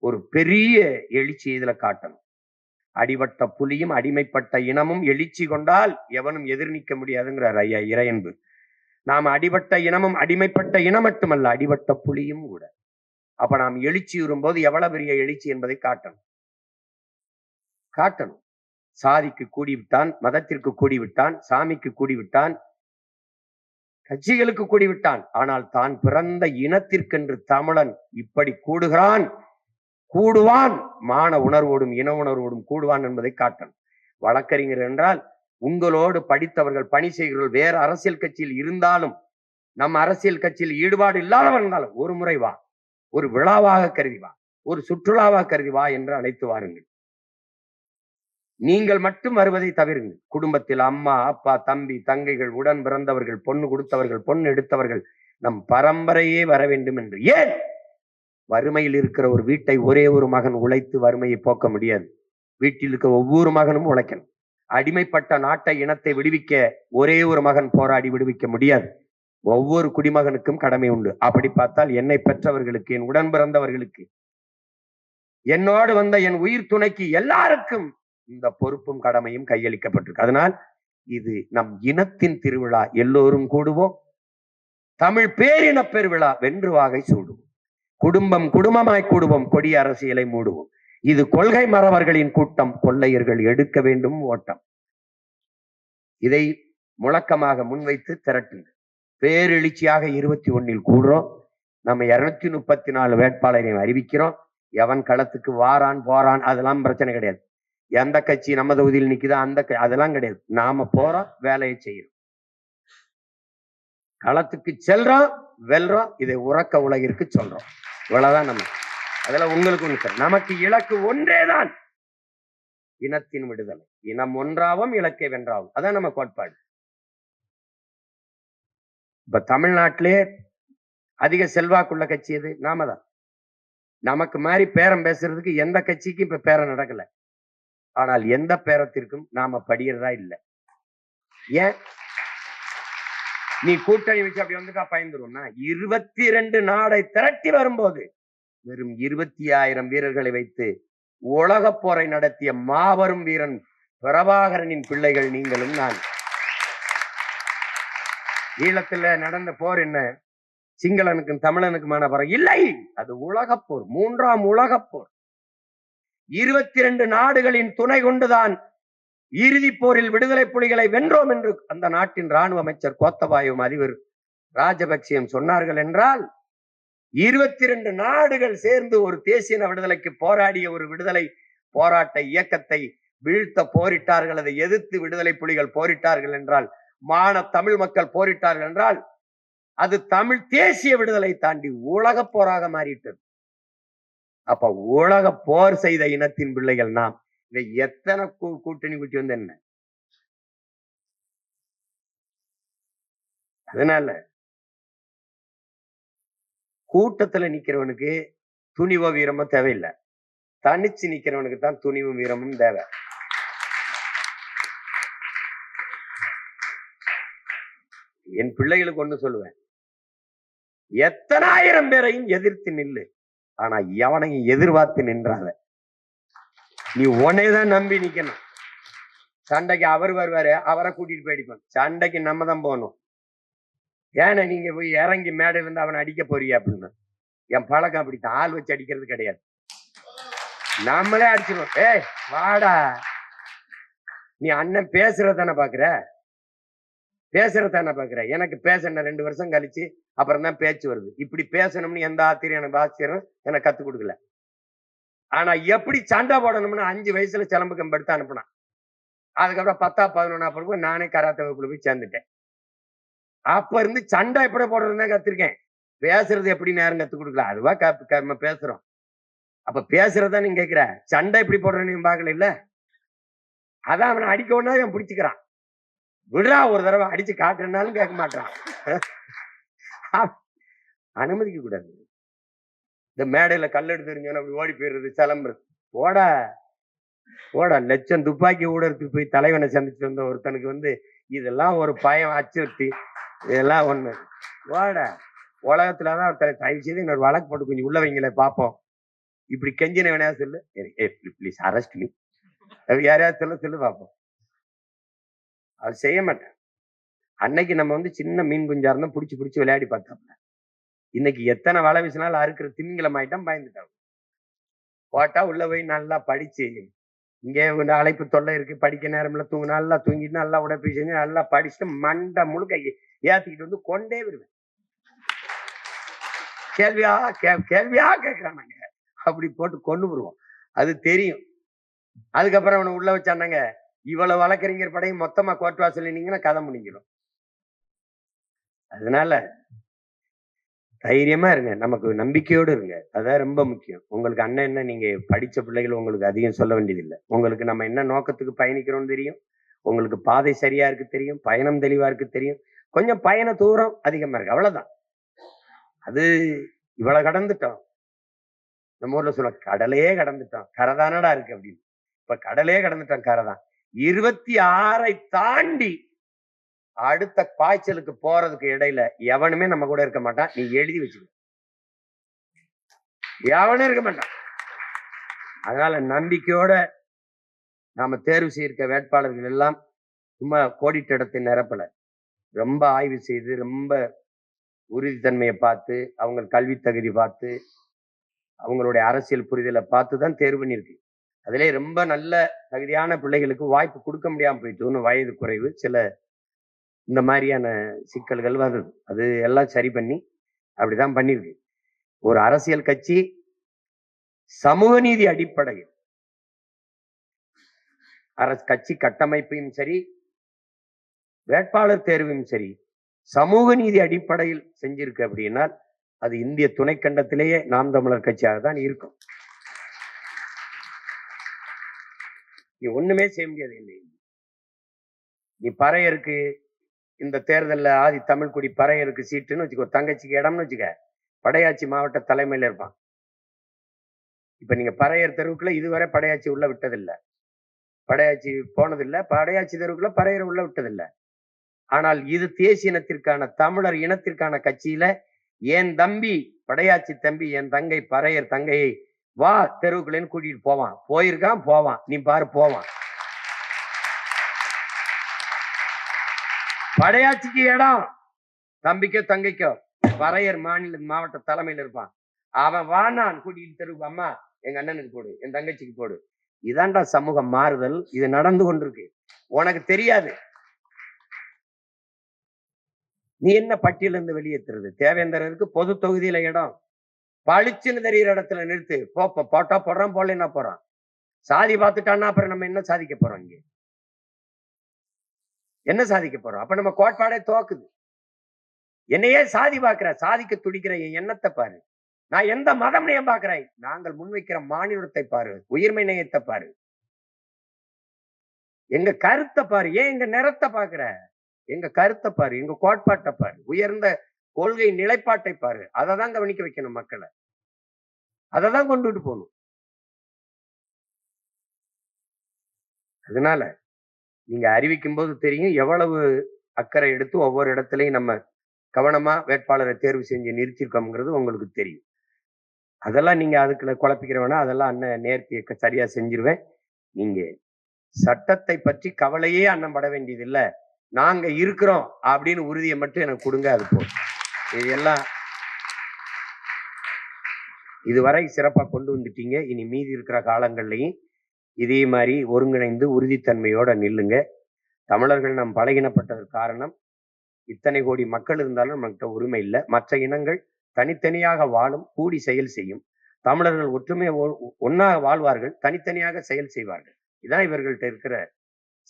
ஒரு பெரிய எழுச்சி இதுல காட்டணும். அடிபட்ட புலியும் அடிமைப்பட்ட இனமும் எழுச்சி கொண்டால் எவனும் எதிர் நிற்க முடியாதுங்கிறார் ஐயா இறையன்பு. நாம் அடிபட்ட இனமும் அடிமைப்பட்ட இனம் மட்டுமல்ல, அடிபட்ட புலியும் கூட. அப்ப நாம் எழுச்சி வரும்போது எவ்வளவு பெரிய எழுச்சி என்பதை காட்டணும். சாதிக்கு கூடிவிட்டான், மதத்திற்கு கூடிவிட்டான், சாமிக்கு கூடிவிட்டான், கட்சிகளுக்கு கூடிவிட்டான். ஆனால் தான் பிறந்த இனத்திற்கென்று தமிழன் இப்படி கூடுவான், மான உணர்வோடும் இன உணர்வோடும் கூடுவான் என்பதை காட்டணும். வழக்கறிஞர் என்றால் உங்களோடு படித்தவர்கள், பணி செய்கிறவர்கள் வேற அரசியல் கட்சியில் இருந்தாலும், நம்ம அரசியல் கட்சியில் ஈடுபாடு இல்லாதவர் இருந்தாலும் ஒரு முறை வா, ஒரு விழாவாக கருதி வா, ஒரு சுற்றுலாவாக கருதி வா என்று அழைத்து வாருங்கள். நீங்கள் மட்டும் வருவதை தவிருங்கள். குடும்பத்தில் அம்மா, அப்பா, தம்பி, தங்கைகள், உடன் பிறந்தவர்கள், பொண்ணு கொடுத்தவர்கள், பொண்ணு எடுத்தவர்கள், நம் பரம்பரையே வர வேண்டும் என்று. ஏன்? வறுமையில் இருக்கிற ஒரு வீட்டை ஒரே ஒரு மகன் உழைத்து வறுமையை போக்க முடியாது. வீட்டில் இருக்கிற ஒவ்வொரு மகனும் உழைக்கணும். அடிமைப்பட்ட நாட்டை, இனத்தை விடுவிக்க ஒரே ஒரு மகன் போராடி விடுவிக்க முடியாது. ஒவ்வொரு குடிமகனுக்கும் கடமை உண்டு. அப்படி பார்த்தால் என்னை பெற்றவர்களுக்கு, என் உடன் பிறந்தவர்களுக்கு, என்னோடு வந்த என் உயிர் துணைக்கு எல்லாருக்கும் இந்த பொறுப்பும் கடமையும் கையளிக்கப்பட்டிருக்கு. அதனால் இது நம் இனத்தின் திருவிழா. எல்லோரும் கூடுவோம். தமிழ் பேரின பெருவிழா. வென்று வாகை சூடுவோம். குடும்பம் குடும்பமாய் கூடுவோம். கொடிய அரசியலை மூடுவோம். இது கொள்கை மறவர்களின் கூட்டம். கொள்ளையர்கள் எடுக்க வேண்டும் ஓட்டம். இதை முழக்கமாக முன்வைத்து திரட்டுங்க. பேரெழுச்சியாக 21 கூடுறோம். நம்ம 234 வேட்பாளரையும் அறிவிக்கிறோம். எவன் களத்துக்கு வாரான் போறான் அதெல்லாம் பிரச்சனை கிடையாது. எந்த கட்சி நம்ம தொகுதியில் நிக்குதோ அந்த அதெல்லாம் கிடையாது. நாம போறோம், வேலையை செய்யறோம், களத்துக்கு செல்றோம், வெல்றோம். இதை உறக்க உலகிற்கு சொல்றோம். இவ்வளவுதான் நம்ம. அதுல உங்களுக்கு ஒண்ணு, நமக்கு இலக்கு ஒன்றேதான், இனத்தின் விடுதலை. இனம் ஒன்றாவும் இலக்கை வென்றாவும். அதான் நம்ம கோட்பாடு. இப்ப தமிழ்நாட்டிலே அதிக செல்வாக்குள்ள கட்சி எது? நாம தான். நமக்கு மாதிரி பேரம் பேசுறதுக்கு எந்த கட்சிக்கும் இப்ப பேரம் நடக்கல. ஆனால் எந்த பேரத்திற்கும் நாம படியறதா இல்லை. ஏன்? நீ கூட்டணி வச்சு அப்படி வந்துட்டா பயந்துரும்னா, 22 நாடை திரட்டி வரும்போது வெறும் 20,000 வீரர்களை வைத்து உலக போரை நடத்திய மாபெரும் வீரன் பிரபாகரனின் பிள்ளைகள் நீங்களும் நான். ஈழத்துல நடந்த போர் என்ன? சிங்களனுக்கும் தமிழனுக்குமான போர் இல்லை. அது உலகப் போர், 3ஆம் உலகப் போர். 22 நாடுகளின் துணை கொண்டுதான் இறுதி போரில் விடுதலை புலிகளை வென்றோம் என்று அந்த நாட்டின் ராணுவ அமைச்சர் கோத்தபாயும் அதிபர் ராஜபக்சேயும் சொன்னார்கள் என்றால், 22 நாடுகள் சேர்ந்து ஒரு தேசிய விடுதலைக்கு போராடிய ஒரு விடுதலை போராட்ட இயக்கத்தை வீழ்த்த போரிட்டார்கள். அதை எதிர்த்து விடுதலை புலிகள் போரிட்டார்கள் என்றால், மான தமிழ் மக்கள் போரிட்டார்கள் என்றால், அது தமிழ் தேசிய விடுதலை தாண்டி உலக போராக மாறிட்டது. அப்ப உலக போர் செய்த இனத்தின் பிள்ளைகள் நாம். இதை எத்தனை கூட்டணி குட்டி வந்து என்ன? அதனால கூட்டத்துல நிக்கிறவனுக்கு துணிவோ வீரமோ தேவையில்லை. தனிச்சு நிக்கிறவனுக்கு தான் துணிவும் வீரமும் தேவை. என் பிள்ளைகளுக்கு ஒண்ணு சொல்லுவேன், எத்தனை ஆயிரம் பேரையும் எதிர்த்து நில்லு, ஆனா எவனையும் எதிர்பார்த்து நின்றாத. நீ உன்னைதான் நம்பி நிக்கணும். சண்டைக்கு அவர் வருவாரு, அவரை கூட்டிட்டு போயிடுப்பான். சண்டைக்கு நம்ம தான் போகணும். ஏன்னா நீங்க போய் இறங்கி மேடையில இருந்து அவனை அடிக்க போறிய அப்படின்னு. என் பழக்கம் அப்படித்தான். ஆள் வச்சு அடிக்கிறது கிடையாது. நம்மளே அடிச்சிடும். ஏய் வாடா, நீ அண்ணன் பேசுறதானே பாக்குற, பேசுறதானே பாக்குற. எனக்கு பேசணும் 2 வருஷம் கழிச்சு அப்புறம் தான் பேச்சு வருது. இப்படி பேசணும்னு எந்த ஆசிரியர் எனக்கு ஆசிரியரும் எனக்கு கத்துக் கொடுக்கல. ஆனா எப்படி சண்டை போடணும்னு 5 வயசுல சிலம்பு கம்பெடுத்து அனுப்புனான். அதுக்கப்புறம் 10ஆம் 11ஆம் படிப்பு நானே கராத்தே வகுப்புல போய் சேர்ந்துட்டேன். அப்ப இருந்து சண்டை எப்படி போடுறதுதான் கத்திருக்கேன். பேசுறது எப்படி நேரம் கத்துக் கொடுக்கல. அதுவா நம்ம பேசுறோம். அப்ப பேசுறதா நீங்க கேக்குற, சண்டை எப்படி போடுறேன்னு பாக்கல இல்ல. அதான் அவனை அடிக்க ஒண்ணா அவன் பிடிச்சுக்கிறான். விடுறா, ஒரு தடவை அடிச்சு காட்டுறனாலும் கேட்க மாட்டான். அனுமதிக்க கூடாது. இந்த மேடையில கல்லெடுத்து தெரிஞ்சவன அப்படி ஓடி போயிடுறது, சிலம்புறது. ஓடா ஓடா, லட்சம் துப்பாக்கி ஊடகத்துக்கு போய் தலைவனை சந்திச்சு வந்த ஒருத்தனுக்கு இதெல்லாம் ஒரு பயம் அச்சுறுத்தி இதெல்லாம் ஒண்ணு. ஓடா, உலகத்துலதான் தயவு செய்து இன்னொரு வழக்கு போட்டு கொஞ்சம் உள்ள வைங்களே பாப்போம். இப்படி கெஞ்சின வேணா சொல்லு, ப்ளீஸ் அரெஸ்ட் மீ, யாரையாவது சொல்லு பாப்போம். அது செய்ய மாட்டேன். அன்னைக்கு நம்ம சின்ன மீன் குஞ்சா இருந்தா புடிச்சு புடிச்சு விளையாடி பார்த்தாப்ல. இன்னைக்கு எத்தனை வலை வீசினாலும் அறுக்கிற திமிங்கலம் ஆயிட்டம் பயந்துட்டாங்க. போட்டா உள்ள போய் நல்லா படிச்சு, இங்கே அழைப்பு தொல்லை இருக்கு, படிக்க நேரம்ல தூங்கு, நல்லா தூங்கிட்டு நல்லா உடற்பயிற்சி செஞ்சு நல்லா படிச்சுட்டு மண்டை முழுக்க ஏத்திக்கிட்டு கொண்டே வருவேன். கேள்வியா கேள்வியா கேட்கிறானாங்க, அப்படி போட்டு கொண்டு வருவோம். அது தெரியும். அதுக்கப்புறம் அவனை உள்ள வச்சானாங்க, இவ்வளவு வழக்கறிஞர் படையும் மொத்தமா கோர்ட் வாசல் நின்னீங்கன்னா கதை முடிஞ்சிடும். அதனால தைரியமா இருங்க, நமக்கு நம்பிக்கையோடு இருங்க. அதான் ரொம்ப முக்கியம். உங்களுக்கு அண்ணன் என்ன, நீங்க படிச்ச பிள்ளைகள், உங்களுக்கு அதிகம் சொல்ல வேண்டியதில்லை. உங்களுக்கு நம்ம என்ன நோக்கத்துக்கு பயணிக்கிறோம்னு தெரியும். உங்களுக்கு பாதை சரியா இருக்கு தெரியும், பயணம் தெளிவா இருக்கு தெரியும். கொஞ்சம் பயண தூரம் அதிகமா இருக்கு, அவ்வளவுதான். அது இவ்வளவு கடந்துட்டோம். நம்ம ஊர்ல சொல்ல, கடலையே கடந்துட்டோம், கரைதானடா இருக்கு அப்படின்னு. இப்ப கடலே கடந்துட்டோம், கரைதான். 26 தாண்டி அடுத்த பாய்ச்சலுக்கு போறதுக்கு இடையில எவனுமே நம்ம கூட இருக்க மாட்டான். நீ எழுதி வச்சுக்க, எவனும் இருக்க மாட்டான். அதனால நம்பிக்கையோட நாம தேர்வு செய்திருக்க வேட்பாளர்கள் எல்லாம் சும்மா கோடிட்ட இடத்தை நிரப்பல. ரொம்ப ஆய்வு செய்து, ரொம்ப உறுதித்தன்மையை பார்த்து, அவங்க கல்வி தகுதி பார்த்து, அவங்களுடைய அரசியல் புரிதலை பார்த்து தான் தேர்வு பண்ணியிருக்கு. அதிலே ரொம்ப நல்ல தகுதியான பிள்ளைகளுக்கு வாய்ப்பு கொடுக்க முடியாம போயிட்டு, இன்னும் வயது குறைவு, சில இந்த மாதிரியான சிக்கல்கள் வருது. அது எல்லாம் சரி பண்ணி அப்படிதான் பண்ணியிருக்கு. ஒரு அரசியல் கட்சி சமூக நீதி அடிப்படையில் கட்சி கட்டமைப்பையும் சரி, வேட்பாளர் தேர்வையும் சரி, சமூக நீதி அடிப்படையில் செஞ்சிருக்கு அப்படின்னா அது இந்திய துணைக்கண்டத்திலேயே நாம் தமிழர் கட்சியாக தான் இருக்கும். நீ ஒண்ணுமே செய்ய முடியாது. இல்லை, நீ பறையருக்கு இந்த தேர்தலில் ஆதி தமிழ்குடி பறையருக்கு சீட்டுன்னு வச்சுக்கோ, தங்கச்சிக்கு இடம்னு வச்சுக்க, படையாச்சி மாவட்ட தலைமையில இருப்பான். இப்ப நீங்க பறையர் தெருவுக்குள்ள இதுவரை படையாச்சி உள்ள விட்டதில்லை, படையாச்சி போனதில்லை, படையாச்சி தெருவுக்குள்ள பறையர் உள்ள விட்டதில்லை. ஆனால் இது தேசிய இனத்திற்கான தமிழர் இனத்திற்கான கட்சியில என் தம்பி படையாச்சி தம்பி, என் தங்கை பறையர் தங்கையை வா தெருவுக்குள்ளேன்னு கூட்டிட்டு போவான். போயிருக்கான், போவான், நீ பாரு போவான். படையாச்சிக்கு இடம் தம்பிக்கோ தங்கைக்கோ பறையர் மாவட்ட தலைமையில் இருப்பான். அவன் வானான் கூட்டிட்டு தெருவுக்கு, அம்மா எங்க அண்ணனுக்கு போடு, என் தங்கச்சிக்கு போடு. இதான்டா சமூக மாறுதல். இது நடந்து கொண்டிருக்கு, உனக்கு தெரியாது. நீ என்ன பட்டியலிருந்து வெளியேற்றுறது? தேவேந்திரருக்கு பொது தொகுதியில இடம் பளிச்சுன்னு தெரிகிற இடத்துல நிறுத்து. போட்டா போடுறான், போல என்ன போறான். சாதி பார்த்துட்டான்னா அப்புறம் நம்ம என்ன சாதிக்க போறோம்? இங்க என்ன சாதிக்க போறோம்? அப்ப நம்ம கோட்பாடே தோக்குது. என்னையே சாதி பாக்குற, சாதிக்க துடிக்கிற என் எண்ணத்தை பாரு. நான் எந்த மதம் நேயம் பாக்குறேன்? நாங்கள் முன்வைக்கிற மாநிலத்தை பாரு, உயிர்மை நேயத்தை பாரு, எங்க கருத்தை பாரு. ஏன் எங்க நிறத்தை பாக்குற? எங்க கருத்தை பாரு, எங்க கோட்பாட்டை பாரு, உயர்ந்த கொள்கை நிலைப்பாட்டை பாரு. அதை தான் கவனிக்க வைக்கணும் மக்களை, அதை தான் கொண்டுட்டு போகணும். அதனால நீங்க அறிவிக்கும் போது தெரியும் எவ்வளவு அக்கறை எடுத்து ஒவ்வொரு இடத்துலையும் நம்ம கவனமா வேட்பாளரை தேர்வு செஞ்சு நிறுத்திருக்கோம்ங்கிறது உங்களுக்கு தெரியும். அதெல்லாம் நீங்க அதுக்குள்ள குழப்பிக்கிற வேணா, அதெல்லாம் அண்ணன் நேர்த்தியை சரியா செஞ்சிருவேன். நீங்க சட்டத்தை பற்றி கவலையே அண்ணன் பட வேண்டியது இல்லை. நாங்க இருக்கிறோம் அப்படின்னு உறுதியை மட்டும் எனக்கு கொடுங்க, அது போதும். இதெல்லாம் இதுவரை சிறப்பா கொண்டு வந்துட்டீங்க. இனி மீதி இருக்கிற காலங்கள்லையும் இதே மாதிரி ஒருங்கிணைந்து உறுதித்தன்மையோட நில்லுங்க. தமிழர்கள் நாம் பழகினப்பட்டதற்கு காரணம், இத்தனை கோடி மக்கள் இருந்தாலும் நம்மகிட்ட உரிமை இல்லை. மற்ற இனங்கள் தனித்தனியாக வாழும், கூடி செயல் செய்யும். தமிழர்கள் ஒற்றுமை ஒன்னாக வாழ்வார்கள், தனித்தனியாக செயல் செய்வார்கள். இதான் இவர்கள்ட்ட இருக்கிற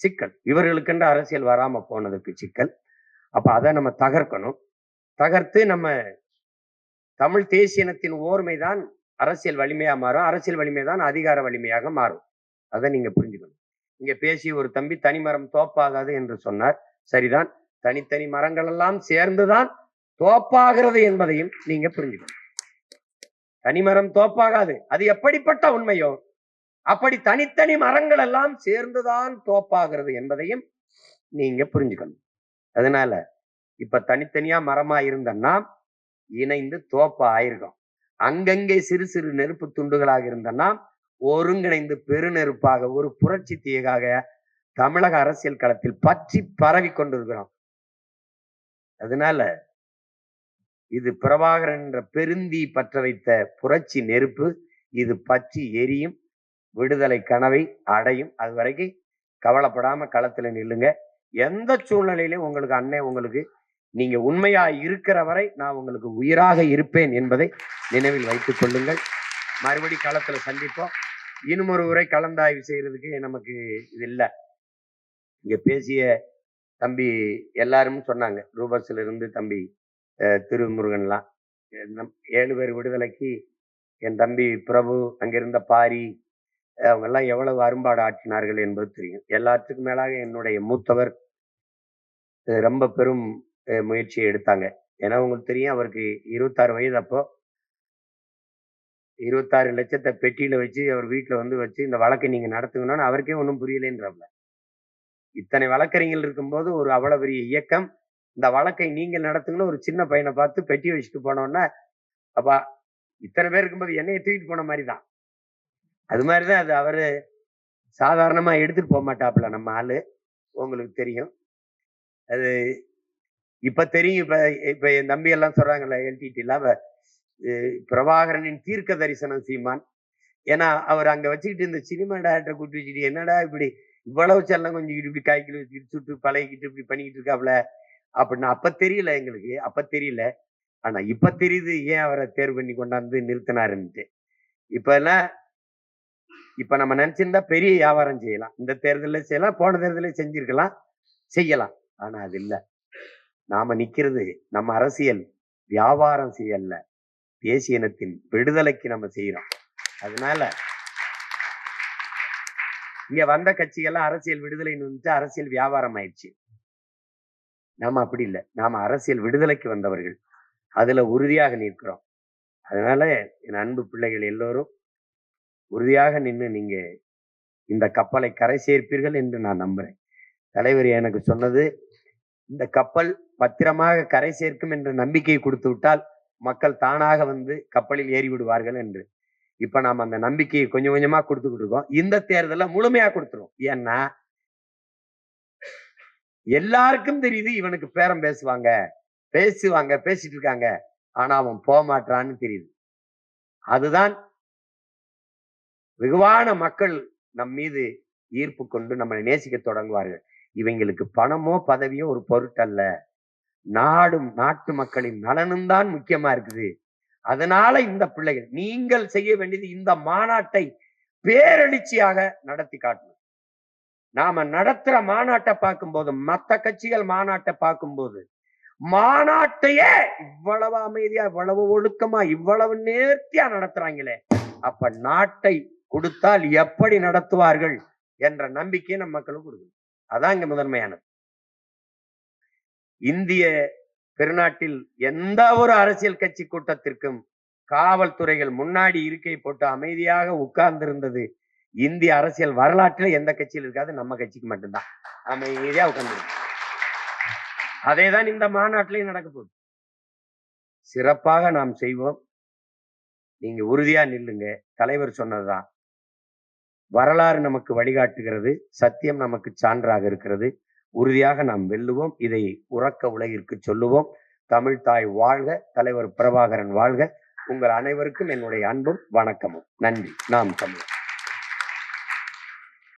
சிக்கல். இவர்களுக்கென்ற அரசியல் வராம போனதுக்கு சிக்கல். அப்ப அதை நம்ம தகர்க்கணும். தகர்த்து நம்ம தமிழ் தேசிய இனத்தின் ஓர்மைதான் அரசியல் வலிமையா மாறும், அரசியல் வலிமைதான் அதிகார வலிமையாக மாறும். அதை நீங்க புரிஞ்சுக்கணும். இங்க பேசி ஒரு தம்பி தனிமரம் தோப்பாகாது என்று சொன்னார். சரிதான், தனித்தனி மரங்கள் எல்லாம் சேர்ந்துதான் தோப்பாகிறது என்பதையும் நீங்க புரிஞ்சுக்கணும். தனிமரம் தோப்பாகாது, அது எப்படிப்பட்ட உண்மையோ அப்படி தனித்தனி மரங்கள் எல்லாம் சேர்ந்துதான் தோப்பாகிறது என்பதையும் நீங்க புரிஞ்சுக்கணும். அதனால இப்ப தனித்தனியா மரமா இருந்த நாம் இணைந்து தோப்பா ஆயிருக்கோம். அங்கங்கே சிறு சிறு நெருப்பு துண்டுகளாக இருந்த நாம் ஒருங்கிணைந்து பெருநெருப்பாக ஒரு புரட்சி தீயாக தமிழக அரசியல் களத்தில் பற்றி பரவி கொண்டிருக்கிறோம். அதனால இது பிரபாகரன் என்ற பெருந்தி பற்ற வைத்த புரட்சி நெருப்பு. இது பற்றி எரியும், விடுதலை கனவை அடையும். அது வரைக்கும் கவலைப்படாம களத்துல நில்லுங்க. எந்த சூழ்நிலையிலும் உங்களுக்கு அண்ணன், உங்களுக்கு நீங்க உண்மையா இருக்கிற வரை நான் உங்களுக்கு உயிராக இருப்பேன் என்பதை நினைவில் வைத்துக் கொள்ளுங்கள். மறுபடி களத்துல சந்திப்போம். இன்னும் ஒரு உரை கலந்தாய்வு செய்யறதுக்கு நமக்கு இது இல்லை. இங்க பேசிய தம்பி எல்லாரும் சொன்னாங்க, ரூபஸ்ல இருந்து தம்பி திருமுருகன்லாம், 7 பேர் விடுதலைக்கு என் தம்பி பிரபு, அங்கிருந்த பாரி, அவங்க எல்லாம் எவ்வளவு அரும்பாடு ஆற்றினார்கள் என்பது தெரியும். எல்லாத்துக்கும் மேலாக என்னுடைய மூத்தவர் ரொம்ப பெரும் முயற்சியை எடுத்தாங்க. ஏன்னா உங்களுக்கு தெரியும், அவருக்கு 26 வயது. அப்போ 26 லட்சத்தை பெட்டியில வச்சு அவர் வீட்டுல வந்து வச்சு இந்த வழக்கை நீங்க நடத்துங்கன்னு அவருக்கே ஒன்றும் புரியலைன்றவங்க. இத்தனை வழக்கறிஞர்கள் இருக்கும்போது ஒரு அவ்வளவு பெரிய இயக்கம், இந்த வழக்கை நீங்க நடத்துங்கன்னு ஒரு சின்ன பையனை பார்த்து பெட்டி வச்சுட்டு போனோன்னா, அப்பா இத்தனை பேர் இருக்கும்போது என்னைய தூக்கிட்டு போன மாதிரிதான். அது மாதிரிதான் அது. அவரு சாதாரணமா எடுத்துட்டு போக மாட்டாப்புல நம்ம ஆளு. உங்களுக்கு தெரியும். அது இப்ப தெரியும். இப்ப இப்ப என் தம்பி எல்லாம் சொல்றாங்கல்ல, எல்டிடில பிரபாகரனின் தீர்க்க தரிசனம் சீமான். ஏன்னா அவர் அங்க வச்சுக்கிட்டு இந்த சினிமா டேரக்டரை கூட்டி வச்சுட்டு என்னடா இப்படி இவ்வளவு செல்லம் கொஞ்சம் இப்படி காய்க்கில் வச்சுக்கிட்டு சுட்டு பழகிக்கிட்டு இப்படி பண்ணிக்கிட்டு இருக்காப்ல அப்படின்னு அப்ப தெரியல எங்களுக்கு. அப்ப தெரியல. ஆனா இப்ப தெரியுது ஏன் அவரை தேர்வு பண்ணி கொண்டாந்து நிறுத்தினாருன்ட்டு. இப்ப எல்லாம் இப்ப நம்ம நினைச்சிருந்தா பெரிய வியாபாரம் செய்யலாம். இந்த தேர்தலில் செய்யலாம், போன தேர்தலில் செஞ்சிருக்கலாம், செய்யலாம். ஆனா அது இல்ல. நாம நிக்கிறது நம்ம அரசியல் வியாபாரம் செய்யல, தேசிய இனத்தின் விடுதலைக்கு நம்ம செய்யறோம். அதனால இங்க வந்த கட்சிகள்லாம் அரசியல் விடுதலைன்னு வந்துட்டு அரசியல் வியாபாரம் ஆயிடுச்சு. நாம அப்படி இல்லை. நாம அரசியல் விடுதலைக்கு வந்தவர்கள். அதுல உறுதியாக நிற்கிறோம். அதனால என் அன்பு பிள்ளைகள் எல்லோரும் உறுதியாக நின்று நீங்க இந்த கப்பலை கரை சேர்ப்பீர்கள் என்று நான் நம்புறேன். தலைவர் எனக்கு சொன்னது, இந்த கப்பல் பத்திரமாக கரை சேர்க்கும் என்ற நம்பிக்கையை கொடுத்து விட்டால் மக்கள் தானாக வந்து கப்பலில் ஏறி விடுவார்கள் என்று. இப்ப நாம அந்த நம்பிக்கையை கொஞ்சம் கொஞ்சமா கொடுத்துக்கிட்டு இருக்கோம். இந்த தேர்தல முழுமையா கொடுத்துரும். ஏன்னா எல்லாருக்கும் தெரியுது இவனுக்கு பேரம் பேசுவாங்க, பேசிட்டு இருக்காங்க. ஆனா அவன் போக மாட்டான்னு தெரியுது. அதுதான் வெகுவான மக்கள் நம் மீது ஈர்ப்பு கொண்டு நம்மளை நேசிக்க தொடங்குவார்கள். இவங்களுக்கு பணமோ பதவியோ ஒரு பொருட்டல்ல, நாட்டு மக்களின் நலனும் தான் முக்கியமா இருக்குது. அதனால இந்த பிள்ளைகள் நீங்கள் செய்ய வேண்டியது இந்த மாநாட்டை பேரெழுச்சியாக நடத்தி காட்டணும். நாம நடத்துற மாநாட்டை பார்க்கும்போது, மற்ற கட்சிகள் மாநாட்டை பார்க்கும்போது, மாநாட்டையே இவ்வளவு அமைதியா, இவ்வளவு ஒழுக்கமா, இவ்வளவு நேர்த்தியா நடத்துறாங்களே, அப்ப நாட்டை கொடுத்தால் எப்படி நடத்துவார்கள் என்ற நம்பிக்கையை நம்ம மக்களுக்கு கொடுக்கணும். அதான் இங்க முதன்மையானது. இந்திய பெருநாட்டில் எந்த ஒரு அரசியல் கட்சி கூட்டத்திற்கும் காவல்துறைகள் முன்னாடி இருக்கை போட்டு அமைதியாக உட்கார்ந்து இருந்தது இந்திய அரசியல் வரலாற்றில் எந்த கட்சியில் இருக்காது. நம்ம கட்சிக்கு மட்டும்தான் அமைதியா உட்கார்ந்து. அதேதான் இந்த மாநாட்டிலையும் நடக்க போகுது. சிறப்பாக நாம் செய்வோம். நீங்க உறுதியா நில்லுங்க. தலைவர் சொன்னதுதான், வரலாறு நமக்கு வழிகாட்டுகிறது, சத்தியம் நமக்கு சான்றாக இருக்கிறது. உறுதியாக நாம் வெல்லுவோம். இதை உறக்க உலகிற்கு சொல்லுவோம். தமிழ் தாய் வாழ்க, தலைவர் பிரபாகரன் வாழ்க. உங்கள் அனைவருக்கும் என்னுடைய அன்பும் வணக்கமும். நன்றி. நாம் தமிழ்.